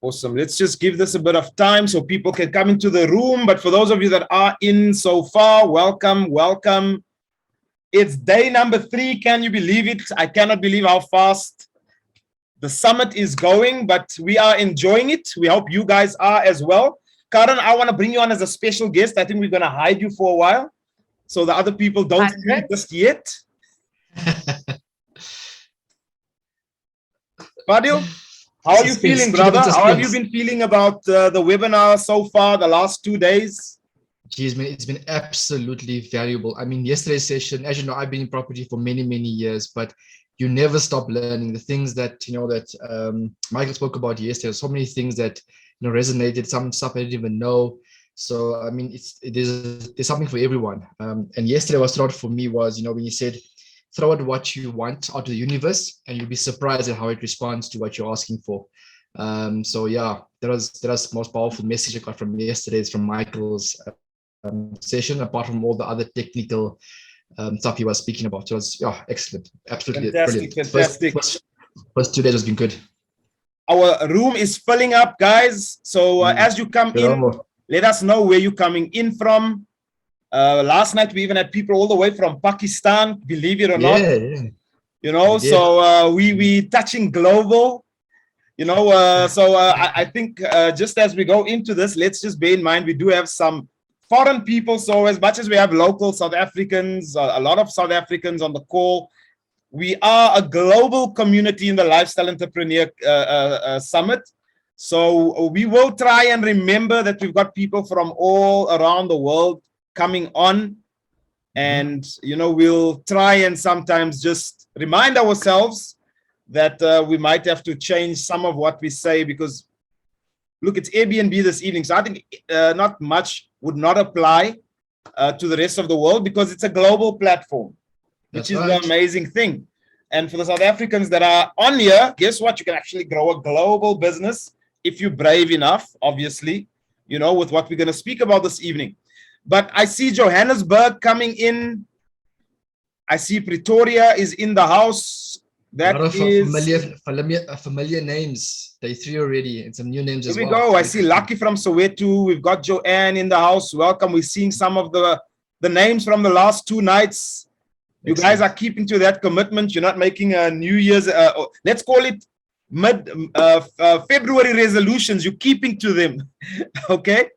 Awesome. Let's just give this a bit of time so people can come into the room. But for those of you that are in so far, welcome, welcome. It's day number 3. Can you believe it? I cannot believe how fast the summit is going, but we are enjoying it. We hope you guys are as well. Karen, I want to bring you on as a special guest. I think we're going to hide you for a while so the other people don't see you just yet. Fadil? How are you feeling, brother? How have you been feeling about the webinar so far, the last 2 days? Geez, man, it's been absolutely valuable. I mean, yesterday's session, as you know, I've been in property for many, many years, but you never stop learning. The things that, Michael spoke about yesterday, so many things that, resonated, some stuff I didn't even know. So, I mean, there's something for everyone. And yesterday what stood out for me was, when you said, throw out what you want out to the universe, and you'll be surprised at how it responds to what you're asking for. So yeah, that was the most powerful message I got from yesterday's, from Michael's session, apart from all the other technical stuff he was speaking about. So it was excellent, absolutely fantastic, brilliant. Fantastic. First 2 days has been good. Our room is filling up, guys. So as you come in, let us know where you're coming in from. Last night we even had people all the way from Pakistan, believe it or not. So we touching global, I think just as we go into this, let's just bear in mind we do have some foreign people. So as much as we have local South Africans, a lot of South Africans on the call, we are a global community in the Lifestyle Entrepreneur Summit. So we will try and remember that we've got people from all around the world coming on, and we'll try and sometimes just remind ourselves that we might have to change some of what we say, because look, it's Airbnb this evening, so I think not much would not apply to the rest of the world, because it's a global platform, which is the amazing thing. And for the South Africans that are on here, guess what? You can actually grow a global business if you're brave enough, obviously, with what we're going to speak about this evening. But I see Johannesburg coming in. I see Pretoria is in the house. That is familiar names. Day 3 already, and some new names as well. Here we go. I see Lucky from Soweto. We've got Joanne in the house. Welcome. We're seeing some of the names from the last 2 nights. You guys are keeping to that commitment. You're not making a New Year's, let's call it February resolutions. You're keeping to them. Okay.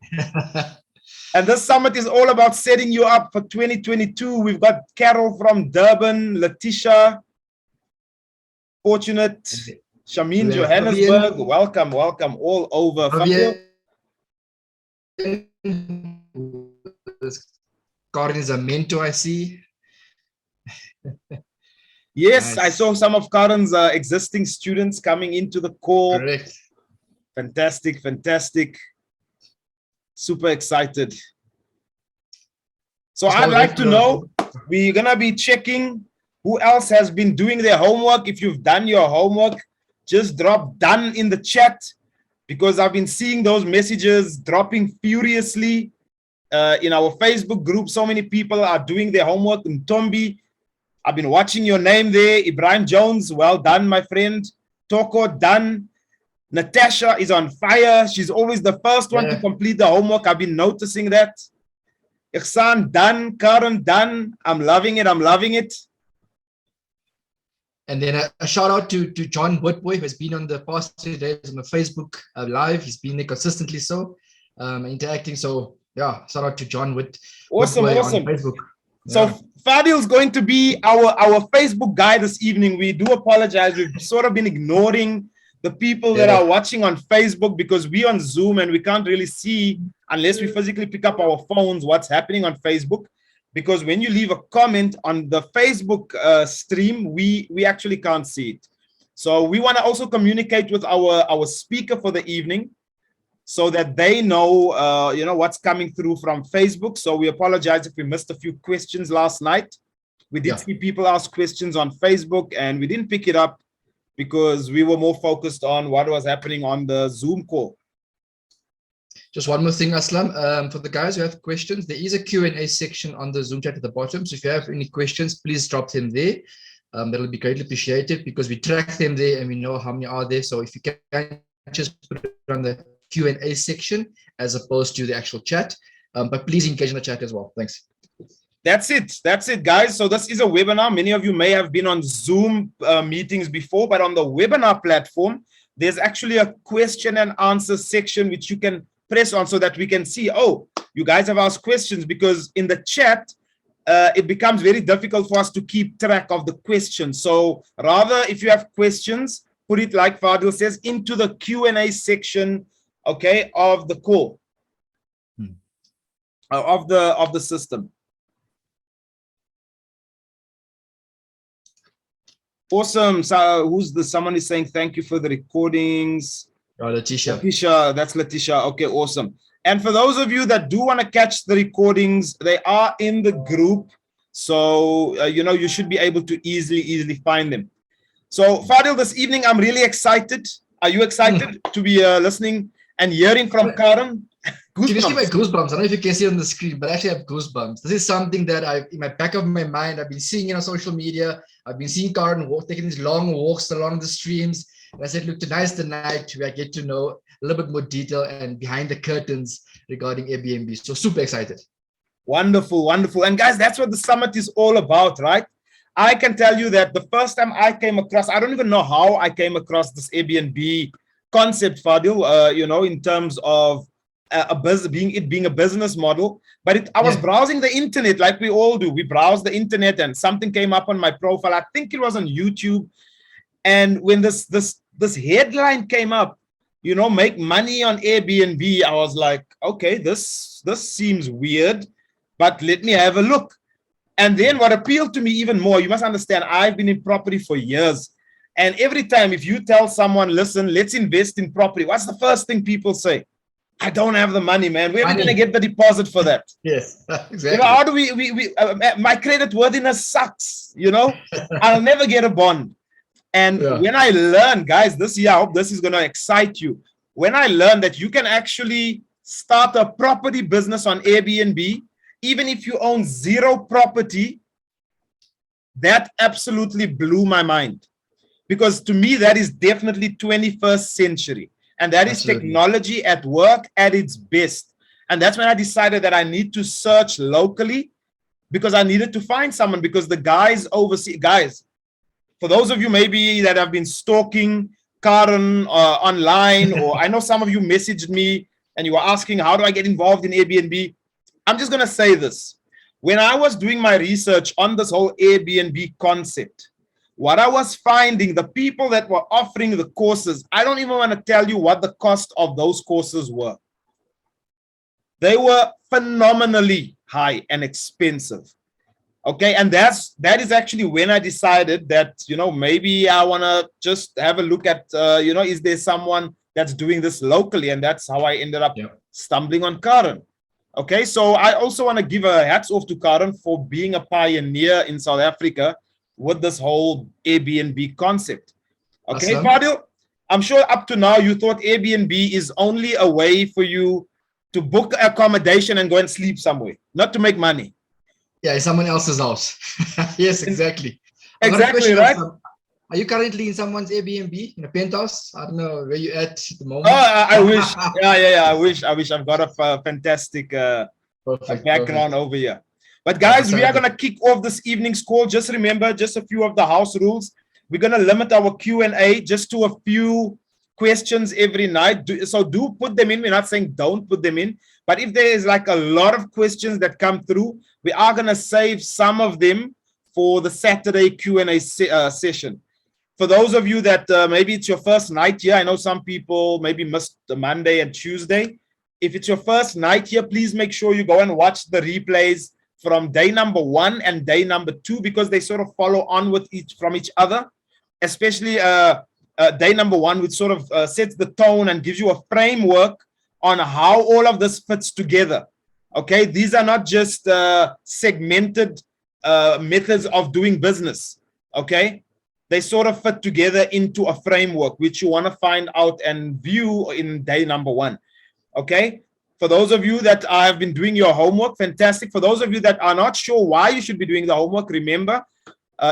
And this summit is all about setting you up for 2022. We've got Carol from Durban, Letitia, Fortunate, Shamin, Johannesburg. Welcome, welcome all over. Karin is a mentor, I see. Yes, nice. I saw some of Karen's existing students coming into the call. Correct. Fantastic, fantastic. Super excited. So I'd like to know, we're gonna be checking who else has been doing their homework. If you've done your homework, just drop done in the chat, because I've been seeing those messages dropping furiously in our Facebook group. So many people are doing their homework. In Tombi, I've been watching your name there. Ibrahim Jones, well done, my friend. Toko, done. Natasha is on fire. She's always the first one to complete the homework. I've been noticing that. Ihsan, done. Karen, done. I'm loving it. I'm loving it. And then a shout out to John Woodboy, who has been on the past 2 days on the Facebook Live. He's been there consistently, interacting. So yeah, shout out to John Woodboy on Facebook. So Fadil's going to be our Facebook guy this evening. We do apologize. We've sort of been ignoring the people that are watching on Facebook, because we're on Zoom and we can't really see, unless we physically pick up our phones, what's happening on Facebook. Because when you leave a comment on the Facebook stream, we actually can't see it. So we want to also communicate with our speaker for the evening, so that they know, what's coming through from Facebook. So we apologize if we missed a few questions last night. We did see people ask questions on Facebook, and we didn't pick it up because we were more focused on what was happening on the Zoom call. Just one more thing, Aslam. For the guys who have questions, there is a Q&A section on the Zoom chat at the bottom. So if you have any questions, please drop them there. That'll be greatly appreciated because we track them there and we know how many are there. So if you can just put it on the Q&A section as opposed to the actual chat. But please engage in the chat as well. Thanks. That's it, guys. So this is a webinar. Many of you may have been on Zoom meetings before, but on the webinar platform, there's actually a question and answer section which you can press on so that we can see, oh, you guys have asked questions, because in the chat, it becomes very difficult for us to keep track of the questions. So rather, if you have questions, put it, like Fadil says, into the Q&A section, okay, of the call, of the system. Awesome. So someone is saying thank you for the recordings. Letitia. That's Letitia. Okay, awesome. And for those of you that do want to catch the recordings, they are in the group. So, you should be able to easily find them. So, Fadil, this evening, I'm really excited. Are you excited to be listening and hearing from Karen? Goosebumps. My goosebumps. I don't know if you can see it on the screen, but I actually have goosebumps. This is something that in my back of my mind, I've been seeing it on social media. I've been seeing Karen taking these long walks along the streams. And I said, look, tonight's the night where I get to know a little bit more detail and behind the curtains regarding Airbnb. So super excited. Wonderful, wonderful. And guys, that's what the summit is all about, right? I can tell you that the first time I came across, I don't even know how I came across this Airbnb concept, Fadil, in terms of being a business model. But I was browsing the internet like we all do. We browse the internet and something came up on my profile. I think it was on YouTube. And when this headline came up, make money on Airbnb, I was like, okay, this seems weird, but let me have a look. And then what appealed to me even more, you must understand, I've been in property for years. And every time if you tell someone, listen, let's invest in property, what's the first thing people say? I don't have the money, man. Where are we going to get the deposit for that? Yes, exactly. How do my credit worthiness sucks, I'll never get a bond. And when I learned, guys, this year, I hope this is going to excite you. When I learned that you can actually start a property business on Airbnb, even if you own 0 property, that absolutely blew my mind. Because to me, that is definitely 21st century. And that is technology at work at its best. And that's when I decided that I need to search locally, because I needed to find someone, because the guys overseas, guys, for those of you maybe that have been stalking Karen online, or I know some of you messaged me and you were asking, how do I get involved in Airbnb? I'm just going to say this. When I was doing my research on this whole Airbnb concept, what I was finding, the people that were offering the courses, I don't even want to tell you what the cost of those courses were. They were phenomenally high and expensive. Okay, and that is actually when I decided that, maybe I want to just have a look at, is there someone that's doing this locally? And that's how I ended up stumbling on Karen. Okay, so I also want to give a hats off to Karen for being a pioneer in South Africa with this whole Airbnb concept. Okay, Fadil, I'm sure up to now you thought Airbnb is only a way for you to book accommodation and go and sleep somewhere, not to make money. Yeah, in someone else's house. Yes, exactly. Exactly, right? Are you currently in someone's Airbnb, in a penthouse? I don't know where you at the moment. Oh, I wish. Yeah. I wish. I've got a fantastic background over here. But guys, we are going to kick off this evening's call. Just remember, just a few of the house rules. We're going to limit our Q&A just to a few questions every night. So do put them in. We're not saying don't put them in. But if there is like a lot of questions that come through, we are going to save some of them for the Saturday Q&A session. For those of you that maybe it's your first night here, I know some people maybe missed the Monday and Tuesday. If it's your first night here, please make sure you go and watch the replays from day number 1 and day number 2, because they sort of follow on with from each other, especially day number 1, which sort of sets the tone and gives you a framework on how all of this fits together. Okay, these are not just segmented methods of doing business. Okay, they sort of fit together into a framework which you want to find out and view in day number 1. Okay, For those of you that have been doing your homework, fantastic. For those of you that are not sure why you should be doing the homework, remember,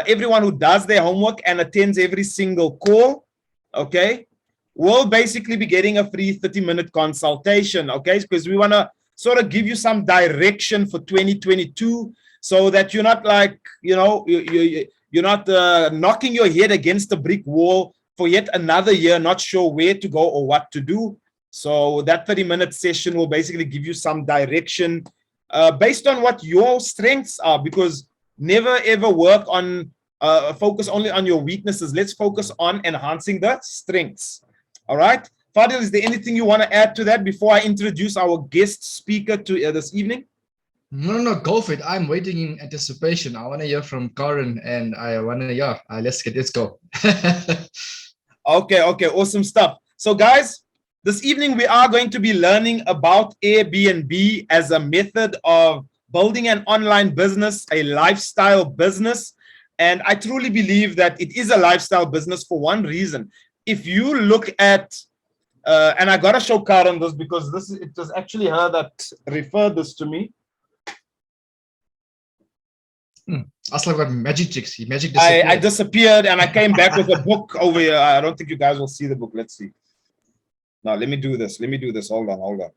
everyone who does their homework and attends every single call, okay, will basically be getting a free 30-minute consultation, okay, because we want to sort of give you some direction for 2022 so that you're not like, you know, you're not knocking your head against a brick wall for yet another year, not sure where to go or what to do. So that 30-minute session will basically give you some direction based on what your strengths are, because never ever work on focus only on your weaknesses. Let's focus on enhancing the strengths. All right, Fadil, is there anything you want to add to that before I introduce our guest speaker to this evening? No, go for it. I'm waiting in anticipation. I want to hear from Karen, and I want to, yeah, let's go. Okay, awesome stuff. So guys, this evening we are going to be learning about Airbnb as a method of building an online business, a lifestyle business. And I truly believe that it is a lifestyle business for one reason. If you look at, and I got to show Karen this because it was actually her that referred this to me. Aslam got magic tricks. Magic disappeared. I disappeared and I came back with a book over here. I don't think you guys will see the book. Let's see. Now, let me do this. Hold on.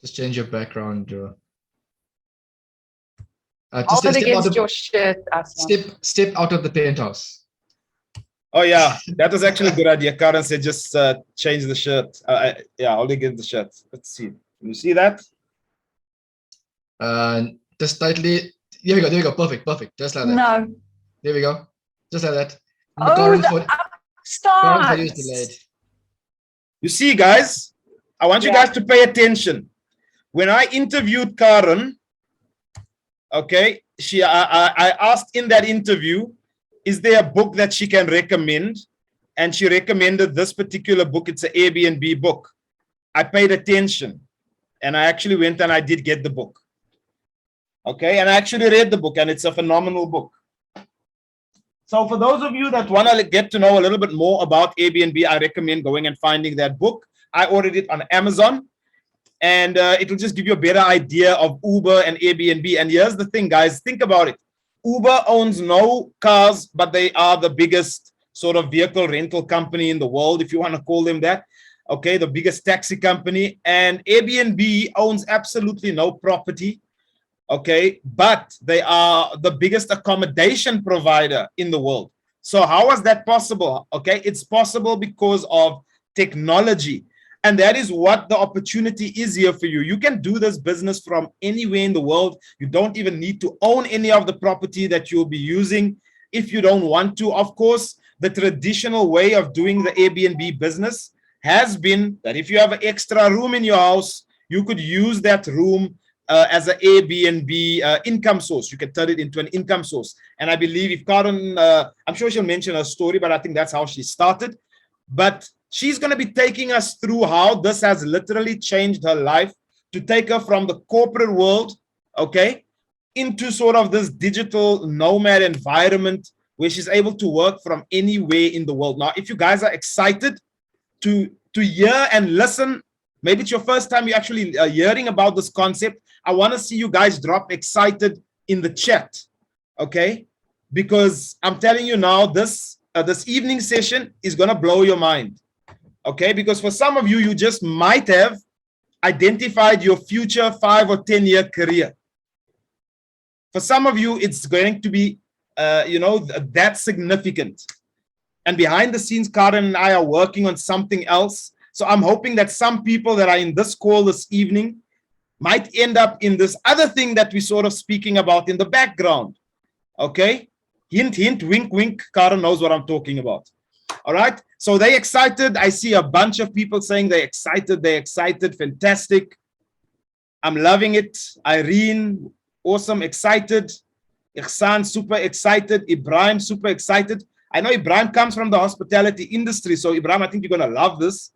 Just change your background. Just against your shirt, Aslam. Step out of the penthouse. Oh, yeah. That was actually a good idea. Karen said just change the shirt. Yeah, hold against the shirt. Let's see. Can you see that? Just tightly. There we go. Perfect. Just like that. No. There we go. Just like that. The start. You see, guys, I want you guys to pay attention. When I interviewed Karen, okay, I asked in that interview, is there a book that she can recommend? And she recommended this particular book. It's an Airbnb book. I paid attention and I actually went and I did get the book. Okay, and I actually read the book and it's a phenomenal book. So for those of you that want to get to know a little bit more about Airbnb, I recommend going and finding that book. I ordered it on Amazon and it will just give you a better idea of Uber and Airbnb. And here's the thing, guys, think about it. Uber owns no cars, but they are the biggest sort of vehicle rental company in the world, if you want to call them that. Okay, the biggest taxi company. And Airbnb owns absolutely no property. Okay, but they are the biggest accommodation provider in the world. So how is that possible? Okay, it's possible because of technology. And that is what the opportunity is here for you. You can do this business from anywhere in the world. You don't even need to own any of the property that you'll be using if you don't want to. Of course, the traditional way of doing the Airbnb business has been that if you have an extra room in your house, you could use that room as an Airbnb income source. You can turn it into an income source. And I believe if Karen, I'm sure she'll mention her story, but I think that's how she started. But she's going to be taking us through how this has literally changed her life to take her from the corporate world, okay, into sort of this digital nomad environment where she's able to work from anywhere in the world. Now, if you guys are excited to hear and listen, maybe it's your first time you're actually hearing about this concept, I want to see you guys drop excited in the chat, okay? Because I'm telling you now, this evening session is going to blow your mind, okay? Because for some of you, you just might have identified your future 5 or 10-year career. For some of you, it's going to be, that significant. And behind the scenes, Karen and I are working on something else. So I'm hoping that some people that are in this call this evening might end up in this other thing that we're sort of speaking about in the background. Okay? Hint, hint, wink, wink. Karen knows what I'm talking about. All right? So they're excited. I see a bunch of people saying they're excited. They're excited. Fantastic. I'm loving it. Irene, awesome, excited. Ihsan, super excited. Ibrahim, super excited. I know Ibrahim comes from the hospitality industry. So Ibrahim, I think you're going to love this.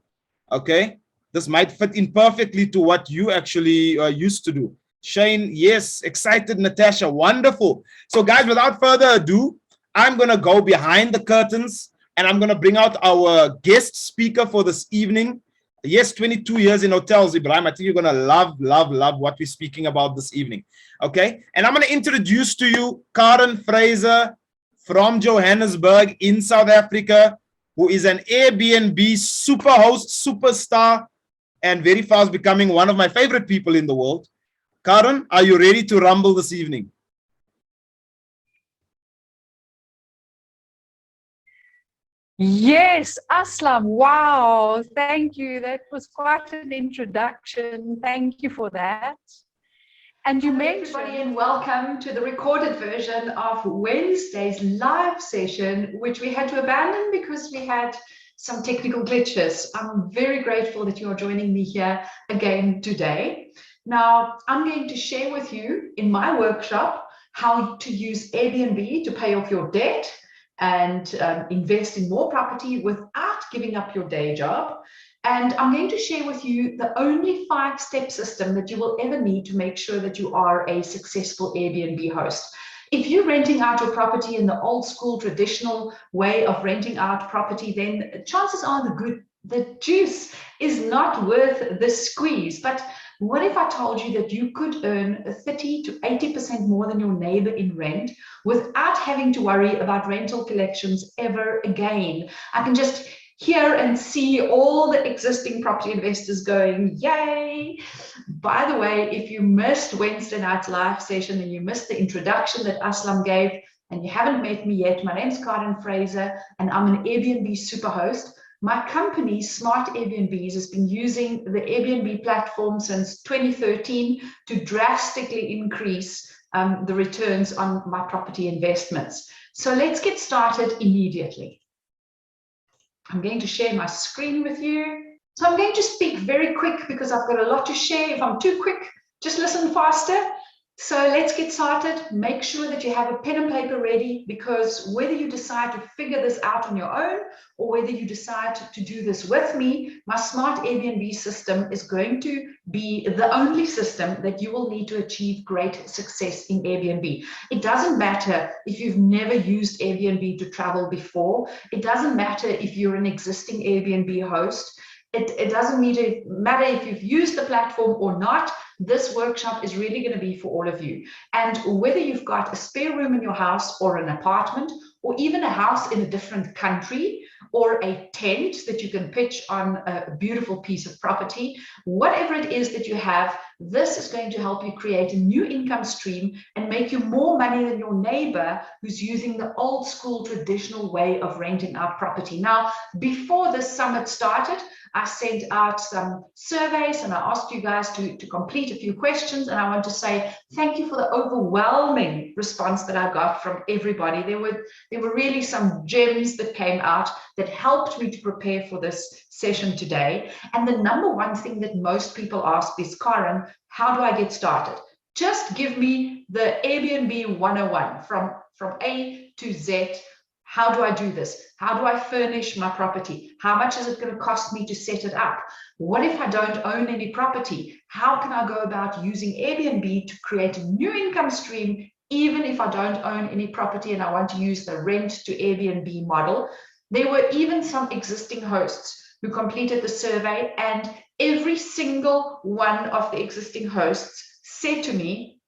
Okay, this might fit in perfectly to what you actually used to do. Shane, yes, excited. Natasha, wonderful. So guys, without further ado, I'm going to go behind the curtains and I'm going to bring out our guest speaker for this evening. Yes, 22 years in hotels, Ibrahim. I think you're going to love what we're speaking about this evening. Okay. And I'm going to introduce to you Karen Fraser from Johannesburg in South Africa, who is an Airbnb super host, superstar, and very fast becoming one of my favorite people in the world. Karen, are you ready to rumble this evening? Yes, Aslam. Wow, thank you. That was quite an introduction. Thank you for that. And you mentioned, everybody, and welcome to the recorded version of Wednesday's live session, which we had to abandon because we had some technical glitches. I'm very grateful that you are joining me here again today. Now, I'm going to share with you in my workshop how to use Airbnb to pay off your debt and invest in more property without giving up your day job. And I'm going to share with you the only 5-step system that you will ever need to make sure that you are a successful Airbnb host. If you're renting out your property in the old school traditional way of renting out property, then chances are the juice is not worth the squeeze. But what if I told you that you could earn 30 to 80% more than your neighbor in rent without having to worry about rental collections ever again? I can just hear and see all the existing property investors going, yay. By the way, if you missed Wednesday night's live session and you missed the introduction that Aslam gave, and you haven't met me yet, my name's Karen Fraser, and I'm an Airbnb superhost. My company, Smart Airbnbs, has been using the Airbnb platform since 2013 to drastically increase the returns on my property investments. So let's get started immediately. I'm going to share my screen with you. So I'm going to speak very quick because I've got a lot to share. If I'm too quick, just listen faster. So let's get started. Make sure that you have a pen and paper ready, because whether you decide to figure this out on your own or whether you decide to do this with me, my Smart Airbnb system is going to be the only system that you will need to achieve great success in Airbnb. It doesn't matter if you've never used Airbnb to travel before. It doesn't matter if you're an existing Airbnb host. It doesn't matter if you've used the platform or not. This workshop is really going to be for all of you. And whether you've got a spare room in your house or an apartment, or even a house in a different country, or a tent that you can pitch on a beautiful piece of property, whatever it is that you have, this is going to help you create a new income stream and make you more money than your neighbor who's using the old school traditional way of renting out property. Now, before this summit started, I sent out some surveys and I asked you guys to complete a few questions, and I want to say thank you for the overwhelming response that I got from everybody. There were really some gems that came out that helped me to prepare for this session today. And the number one thing that most people ask is, Karen, how do I get started? Just give me the Airbnb 101 from A to Z. How do I do this? How do I furnish my property? How much is it going to cost me to set it up? What if I don't own any property? How can I go about using Airbnb to create a new income stream, even if I don't own any property and I want to use the rent to Airbnb model? There were even some existing hosts who completed the survey, and every single one of the existing hosts said to me,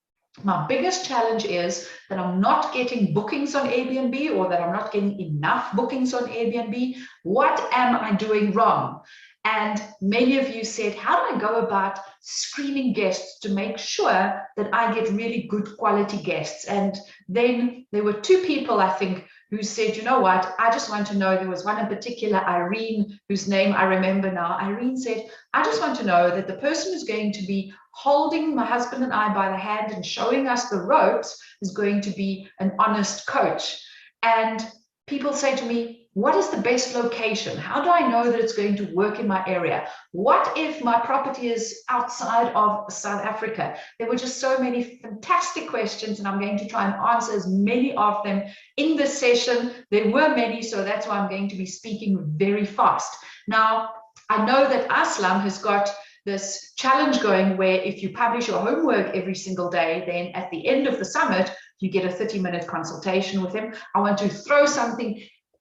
my biggest challenge is that I'm not getting bookings on Airbnb, or that I'm not getting enough bookings on Airbnb. What am I doing wrong? And many of you said, how do I go about screening guests to make sure that I get really good quality guests? And then there were 2 people, I think, who said, you know what, I just want to know. There was one in particular, Irene, whose name I remember now. Irene said, I just want to know that the person who's going to be holding my husband and I by the hand and showing us the ropes is going to be an honest coach. And people say to me, what is the best location? How do I know that it's going to work in my area? What if my property is outside of South Africa? There were just so many fantastic questions, and I'm going to try and answer as many of them in this session. There were many, so that's why I'm going to be speaking very fast. Now, I know that Aslam has got this challenge going where if you publish your homework every single day, then at the end of the summit, you get a 30-minute consultation with him. I want to throw something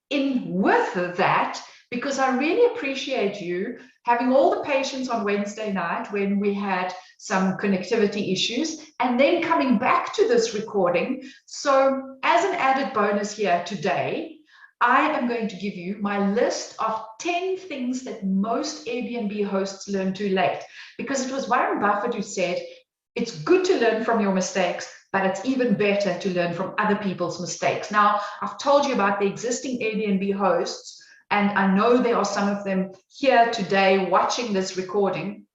in with that, because I really appreciate you having all the patience on Wednesday night when we had some connectivity issues, and then coming back to this recording. So as an added bonus here today, I am going to give you my list of 10 things that most Airbnb hosts learn too late, because it was Warren Buffett who said, it's good to learn from your mistakes, but it's even better to learn from other people's mistakes. Now, I've told you about the existing Airbnb hosts, and I know there are some of them here today watching this recording,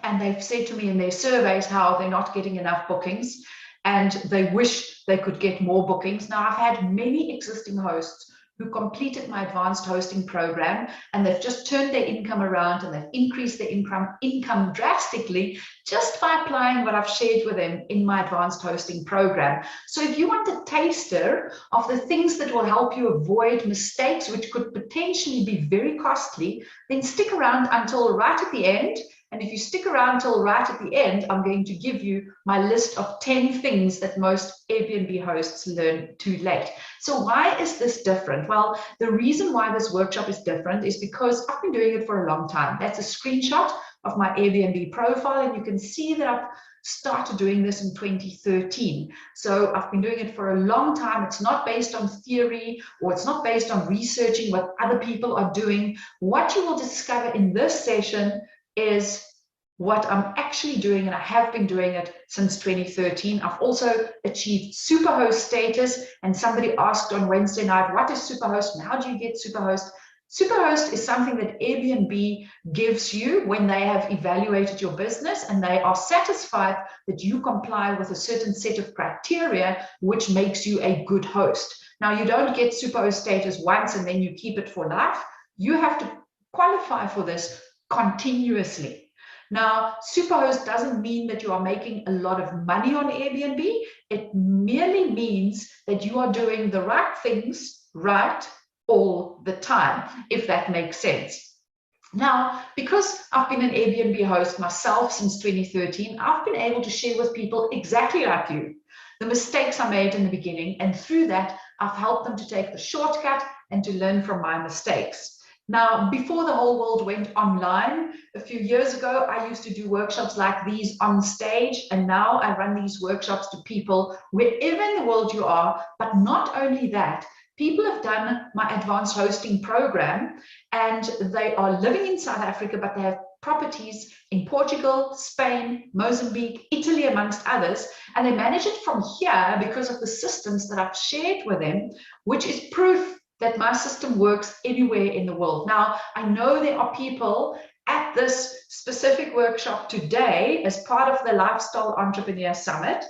and they've said to me in their surveys how they're not getting enough bookings and they wish they could get more bookings. Now, I've had many existing hosts who completed my advanced hosting program, and they've just turned their income around and they've increased their income drastically just by applying what I've shared with them in my advanced hosting program. So if you want a taster of the things that will help you avoid mistakes, which could potentially be very costly, then stick around until right at the end. And if you stick around till right at the end, I'm going to give you my list of 10 things that most Airbnb hosts learn too late. So why is this different? Well, the reason why this workshop is different is because I've been doing it for a long time. That's a screenshot of my Airbnb profile, and you can see that I've started doing this in 2013. So I've been doing it for a long time. It's not based on theory, or it's not based on researching what other people are doing. What you will discover in this session is what I'm actually doing, and I have been doing it since 2013. I've also achieved superhost status, and somebody asked on Wednesday night, what is superhost and how do you get superhost? Superhost is something that Airbnb gives you when they have evaluated your business and they are satisfied that you comply with a certain set of criteria, which makes you a good host. Now, you don't get superhost status once and then you keep it for life. You have to qualify for this continuously. Now, superhost doesn't mean that you are making a lot of money on Airbnb. It merely means that you are doing the right things right all the time, if that makes sense. Now, because I've been an Airbnb host myself since 2013, I've been able to share with people exactly like you the mistakes I made in the beginning, and through that, I've helped them to take the shortcut and to learn from my mistakes. Now, before the whole world went online, a few years ago, I used to do workshops like these on stage, and now I run these workshops to people wherever in the world you are. But not only that, people have done my advanced hosting program, and they are living in South Africa, but they have properties in Portugal, Spain, Mozambique, Italy, amongst others, and they manage it from here because of the systems that I've shared with them, which is proof that my system works anywhere in the world. Now, I know there are people at this specific workshop today as part of the Lifestyle Entrepreneur Summit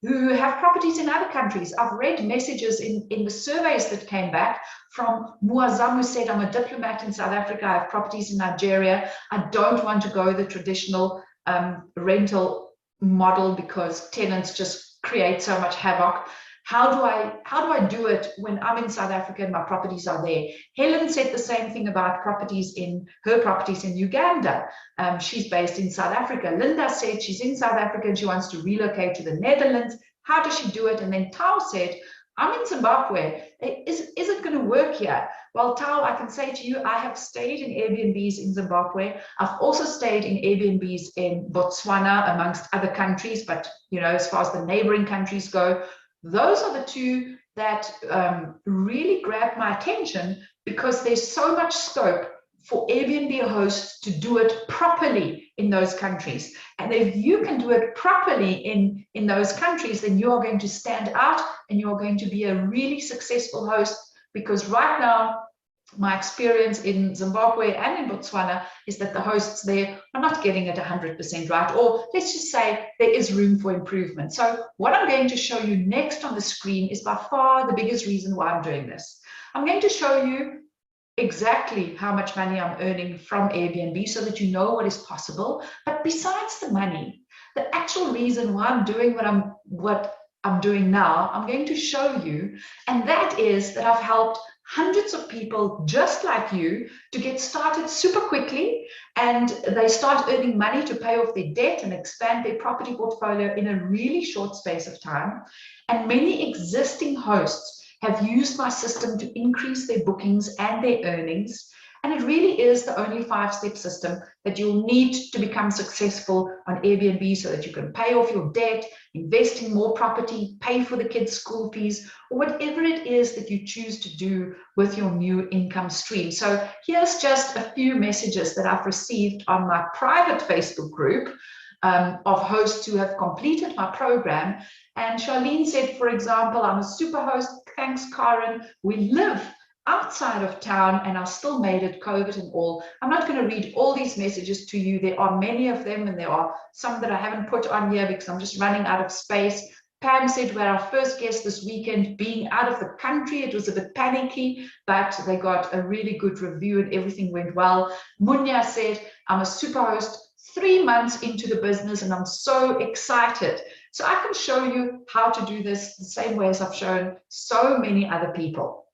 who have properties in other countries. I've read messages in the surveys that came back from Muazzam, who said, I'm a diplomat in South Africa, I have properties in Nigeria, I don't want to go the traditional rental model because tenants just create so much havoc. How do I do it when I'm in South Africa and my properties are there? Helen said the same thing about her properties in Uganda. She's based in South Africa. Linda said she's in South Africa and she wants to relocate to the Netherlands. How does she do it? And then Tao said, I'm in Zimbabwe. Is it going to work here? Well, Tao, I can say to you, I have stayed in Airbnbs in Zimbabwe. I've also stayed in Airbnbs in Botswana, amongst other countries. But, you know, as far as the neighboring countries go, those are the two that really grabbed my attention, because there's so much scope for Airbnb hosts to do it properly in those countries. And if you can do it properly in those countries, then you are going to stand out and you're going to be a really successful host. Because right now, my experience in Zimbabwe and in Botswana is that the hosts there are not getting it 100% right, or let's just say there is room for improvement. So what I'm going to show you next on the screen is by far the biggest reason why I'm doing this. I'm going to show you exactly how much money I'm earning from Airbnb so that you know what is possible. But besides the money, the actual reason why I'm doing what I'm doing now, I'm going to show you, and that is that I've helped hundreds of people just like you to get started super quickly, and they start earning money to pay off their debt and expand their property portfolio in a really short space of time. And many existing hosts have used my system to increase their bookings and their earnings. And it really is the only 5-step system that you'll need to become successful on Airbnb, so that you can pay off your debt, invest in more property, pay for the kids' school fees, or whatever it is that you choose to do with your new income stream. So here's just a few messages that I've received on my private Facebook group of hosts who have completed my program. And Charlene said, for example, I'm a super host. Thanks, Karen. We live outside of town and I still made it, COVID and all. I'm not going to read all these messages to you. There are many of them, and there are some that I haven't put on here because I'm just running out of space. Pam said, we're our first guest this weekend, being out of the country. It was a bit panicky, but they got a really good review and everything went well. Munya said, I'm a super host, 3 months into the business, and I'm so excited. So I can show you how to do this the same way as I've shown so many other people.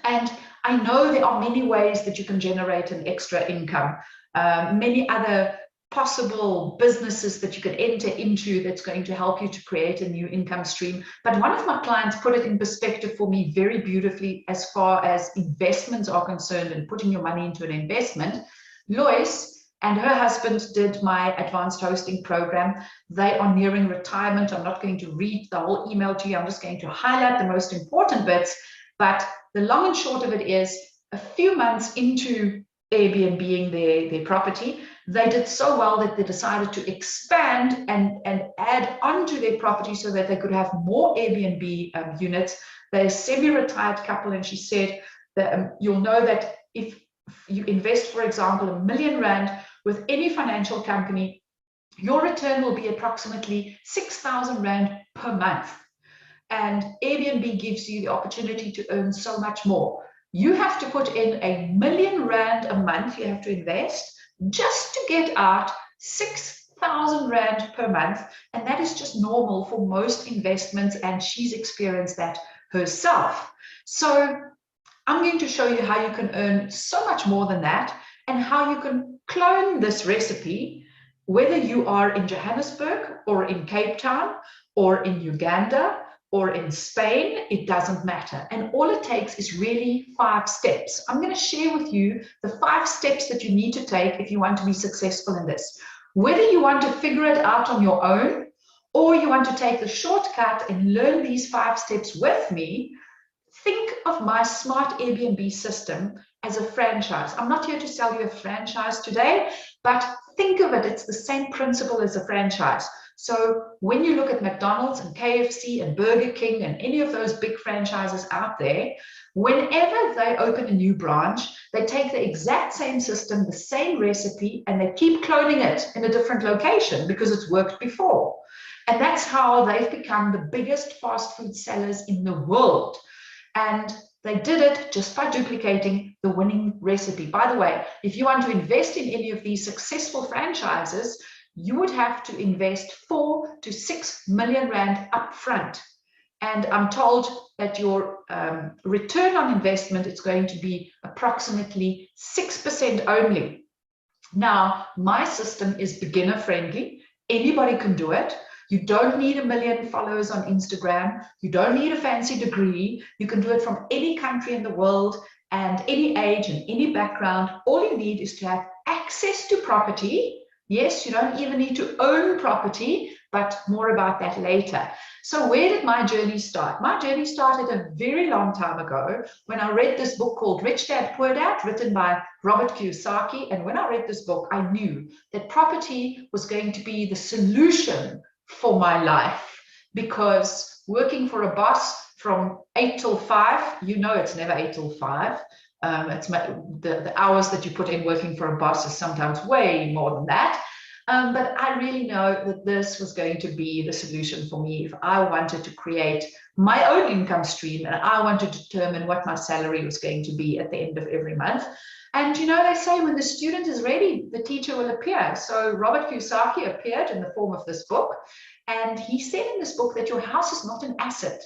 And I know there are many ways that you can generate an extra income, many other possible businesses that you can enter into that's going to help you to create a new income stream. But one of my clients put it in perspective for me very beautifully as far as investments are concerned and putting your money into an investment. Lois and her husband did my advanced hosting program. They are nearing retirement. I'm not going to read the whole email to you. I'm just going to highlight the most important bits. But the long and short of it is, a few months into Airbnb their property, they did so well that they decided to expand and add onto their property so that they could have more Airbnb units. They're a semi-retired couple, and she said that you'll know that if you invest, for example, R1 million with any financial company, your return will be approximately 6,000 Rand per month. And Airbnb gives you the opportunity to earn so much more. You have to put in R1 million a month, you have to invest just to get out 6,000 Rand per month. And that is just normal for most investments, and she's experienced that herself. So I'm going to show you how you can earn so much more than that, and how you can clone this recipe, whether you are in Johannesburg or in Cape Town or in Uganda or in Spain, it doesn't matter. And all it takes is really 5 steps. I'm going to share with you the 5 steps that you need to take if you want to be successful in this. Whether you want to figure it out on your own, or you want to take the shortcut and learn these 5 steps with me, think of my smart Airbnb system as a franchise. I'm not here to sell you a franchise today, but think of it, it's the same principle as a franchise. So when you look at McDonald's and KFC and Burger King and any of those big franchises out there, whenever they open a new branch, they take the exact same system, the same recipe, and they keep cloning it in a different location because it's worked before. And that's how they've become the biggest fast food sellers in the world. And they did it just by duplicating the winning recipe. By the way, if you want to invest in any of these successful franchises, you would have to invest 4 to 6 million Rand upfront. And I'm told that your return on investment is going to be approximately 6% only. Now, my system is beginner friendly. Anybody can do it. You don't need 1 million followers on Instagram. You don't need a fancy degree. You can do it from any country in the world and any age and any background. All you need is to have access to property. Yes, you don't even need to own property, but more about that later. So where did my journey start? My journey started a very long time ago when I read this book called Rich Dad Poor Dad, written by Robert Kiyosaki. And when I read this book, I knew that property was going to be the solution for my life, because working for a boss from 8 till 5, you know, it's never 8 till 5. It's the hours that you put in working for a boss is sometimes way more than that. But I really know that this was going to be the solution for me if I wanted to create my own income stream and I wanted to determine what my salary was going to be at the end of every month. And you know, they say when the student is ready, the teacher will appear. So Robert Kiyosaki appeared in the form of this book. And he said in this book that your house is not an asset,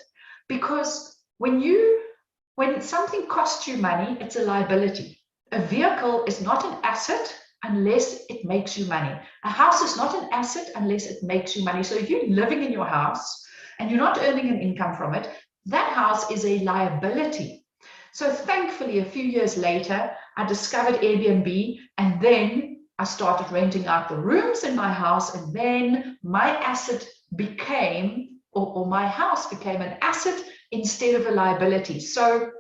because when something costs you money, it's a liability. A vehicle is not an asset unless it makes you money. A house is not an asset unless it makes you money. So if you're living in your house and you're not earning an income from it, that house is a liability. So thankfully, a few years later, I discovered Airbnb, and then I started renting out the rooms in my house, and then my asset became, or my house became an asset instead of a liability. So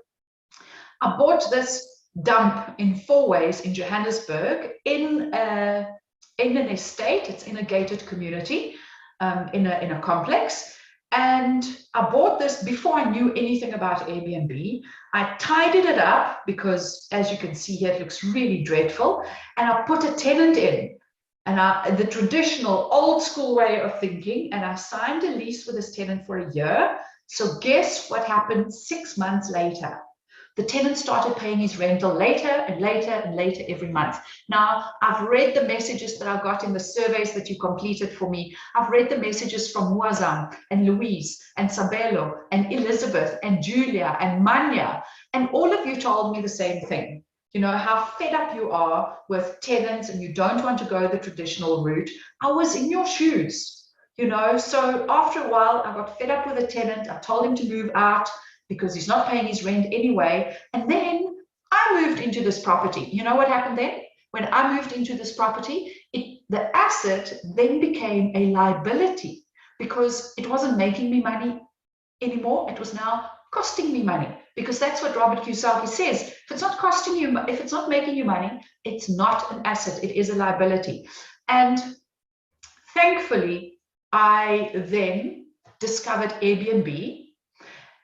I bought this dump in Fourways in Johannesburg in an estate. It's in a gated community, in a complex. And I bought this before I knew anything about Airbnb. I tidied it up because, as you can see here, it looks really dreadful. And I put a tenant in, and the traditional old school way of thinking, and I signed a lease with this tenant for a year. So guess what happened 6 months later? The tenant started paying his rental later and later and later every month. Now, I've read the messages that I got in the surveys that you completed for me. I've read the messages from Muazzam and Louise and Sabelo and Elizabeth and Julia and Manya. And all of you told me the same thing. You know, how fed up you are with tenants and you don't want to go the traditional route. I was in your shoes, you know. So after a while, I got fed up with the tenant. I told him to move out, because he's not paying his rent anyway. And then I moved into this property. You know what happened then? When I moved into this property, the asset then became a liability because it wasn't making me money anymore. It was now costing me money, because that's what Robert Kiyosaki says. If it's not costing you, if it's not making you money, it's not an asset, it is a liability. And thankfully, I then discovered Airbnb,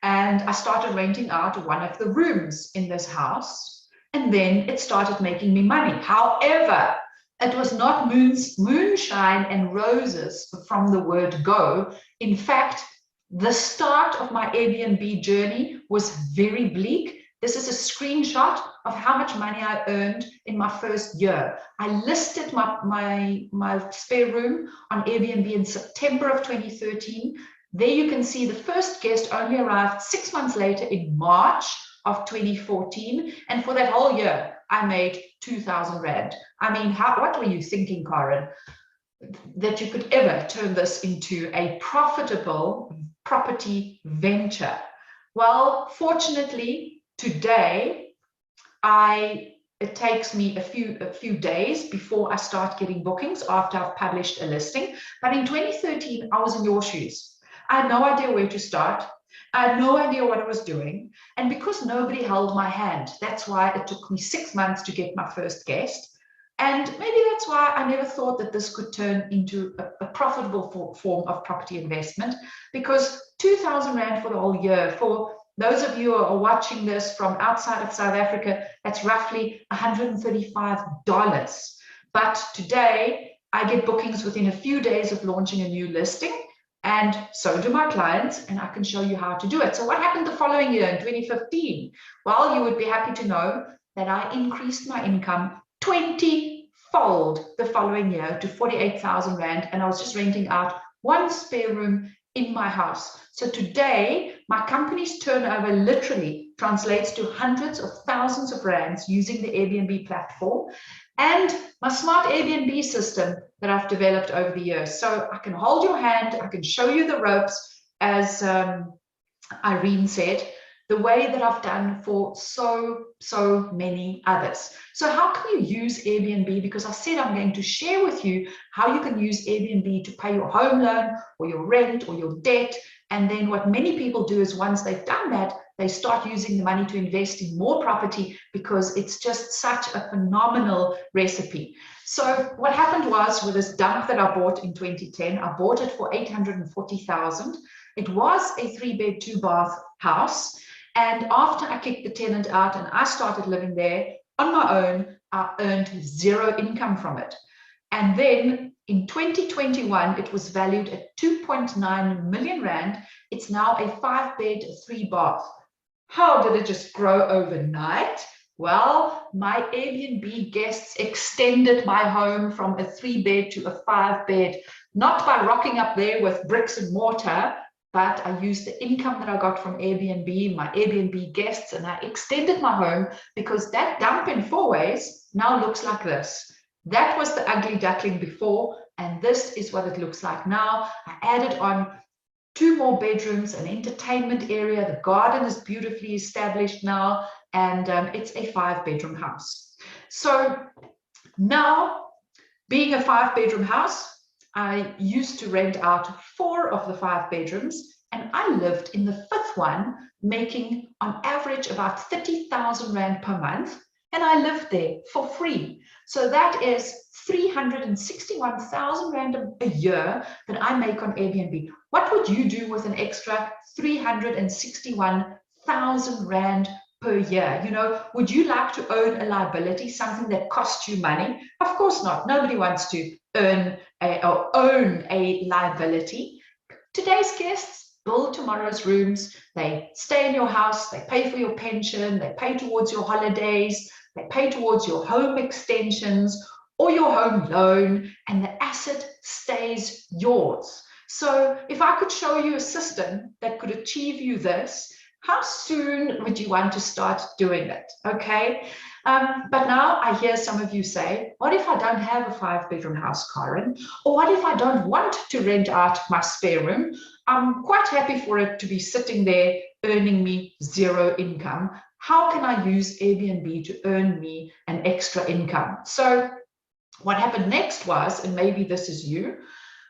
and I started renting out one of the rooms in this house, and then it started making me money. However, it was not moonshine and roses from the word go. In fact, the start of my Airbnb journey was very bleak. This is a screenshot of how much money I earned in my first year. I listed my spare room on Airbnb in September of 2013. There you can see the first guest only arrived 6 months later in March of 2014. And for that whole year, I made 2,000 Rand. I mean, what were you thinking, Karen? That you could ever turn this into a profitable property venture? Well, fortunately, today, it takes me a few days before I start getting bookings after I've published a listing. But in 2013, I was in your shoes. I had no idea where to start. I had no idea what I was doing. And because nobody held my hand, that's why it took me 6 months to get my first guest. And maybe that's why I never thought that this could turn into a profitable form of property investment, because 2,000 Rand for the whole year, for those of you who are watching this from outside of South Africa, that's roughly $135. But today, I get bookings within a few days of launching a new listing. And so do my clients, and I can show you how to do it. So what happened the following year in 2015? Well, you would be happy to know that I increased my income 20-fold the following year to 48,000 Rand, and I was just renting out one spare room in my house. So today, my company's turnover literally translates to hundreds of thousands of rands using the Airbnb platform and my smart Airbnb system that I've developed over the years. So I can hold your hand, I can show you the ropes, as Irene said, the way that I've done for so many others. So how can you use Airbnb? Because I said I'm going to share with you how you can use Airbnb to pay your home loan or your rent or your debt. And then what many people do is once they've done that, they start using the money to invest in more property because it's just such a phenomenal recipe. So what happened was, with this dump that I bought in 2010, I bought it for 840,000. It was a 3-bed, 2-bath house. And after I kicked the tenant out and I started living there on my own, I earned 0 income from it. And then in 2021, it was valued at 2.9 million Rand. It's now a 5-bed, 3-bath. How did it just grow overnight? Well, my Airbnb guests extended my home from a 3-bed to a 5-bed, not by rocking up there with bricks and mortar, but I used the income that I got from Airbnb, my Airbnb guests, and I extended my home because that dump in Fourways now looks like this. That was the ugly duckling before, and this is what it looks like now. I added on 2 more bedrooms, an entertainment area. The garden is beautifully established now, and it's a 5-bedroom house. So now, being a 5-bedroom house, I used to rent out 4 of the 5 bedrooms, and I lived in the 5th one, making on average about 30,000 Rand per month, and I lived there for free. So that is 361,000 Rand a year that I make on Airbnb. What would you do with an extra 361,000 Rand per year? You know, would you like to own a liability, something that costs you money? Of course not. Nobody wants to own a liability. Today's guests build tomorrow's rooms. They stay in your house. They pay for your pension. They pay towards your holidays. They pay towards your home extensions or your home loan, and the asset stays yours. So if I could show you a system that could achieve you this, how soon would you want to start doing it? Okay. But now I hear some of you say, what if I don't have a 5-bedroom house, Karen? Or what if I don't want to rent out my spare room? I'm quite happy for it to be sitting there earning me 0 income. How can I use Airbnb to earn me an extra income? So what happened next was, and maybe this is you,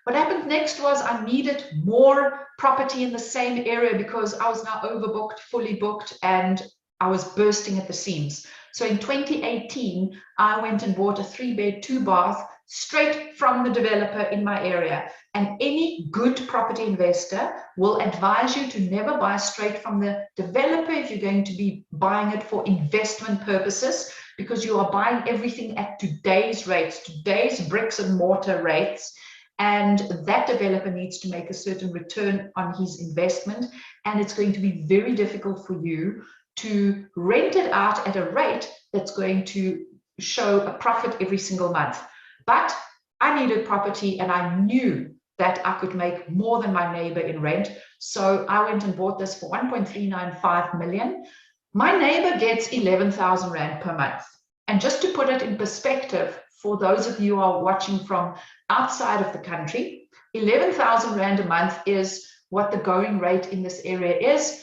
what happened next was I needed more property in the same area because I was now overbooked, fully booked, and I was bursting at the seams. So in 2018, I went and bought a 3-bed, 2-bath straight from the developer in my area. And any good property investor will advise you to never buy straight from the developer if you're going to be buying it for investment purposes, because you are buying everything at today's rates, today's bricks and mortar rates. And that developer needs to make a certain return on his investment. And it's going to be very difficult for you to rent it out at a rate that's going to show a profit every single month. But I needed property, and I knew that I could make more than my neighbor in rent. So I went and bought this for 1.395 million. My neighbor gets 11,000 Rand per month. And just to put it in perspective, for those of you who are watching from outside of the country, 11,000 Rand a month is what the going rate in this area is.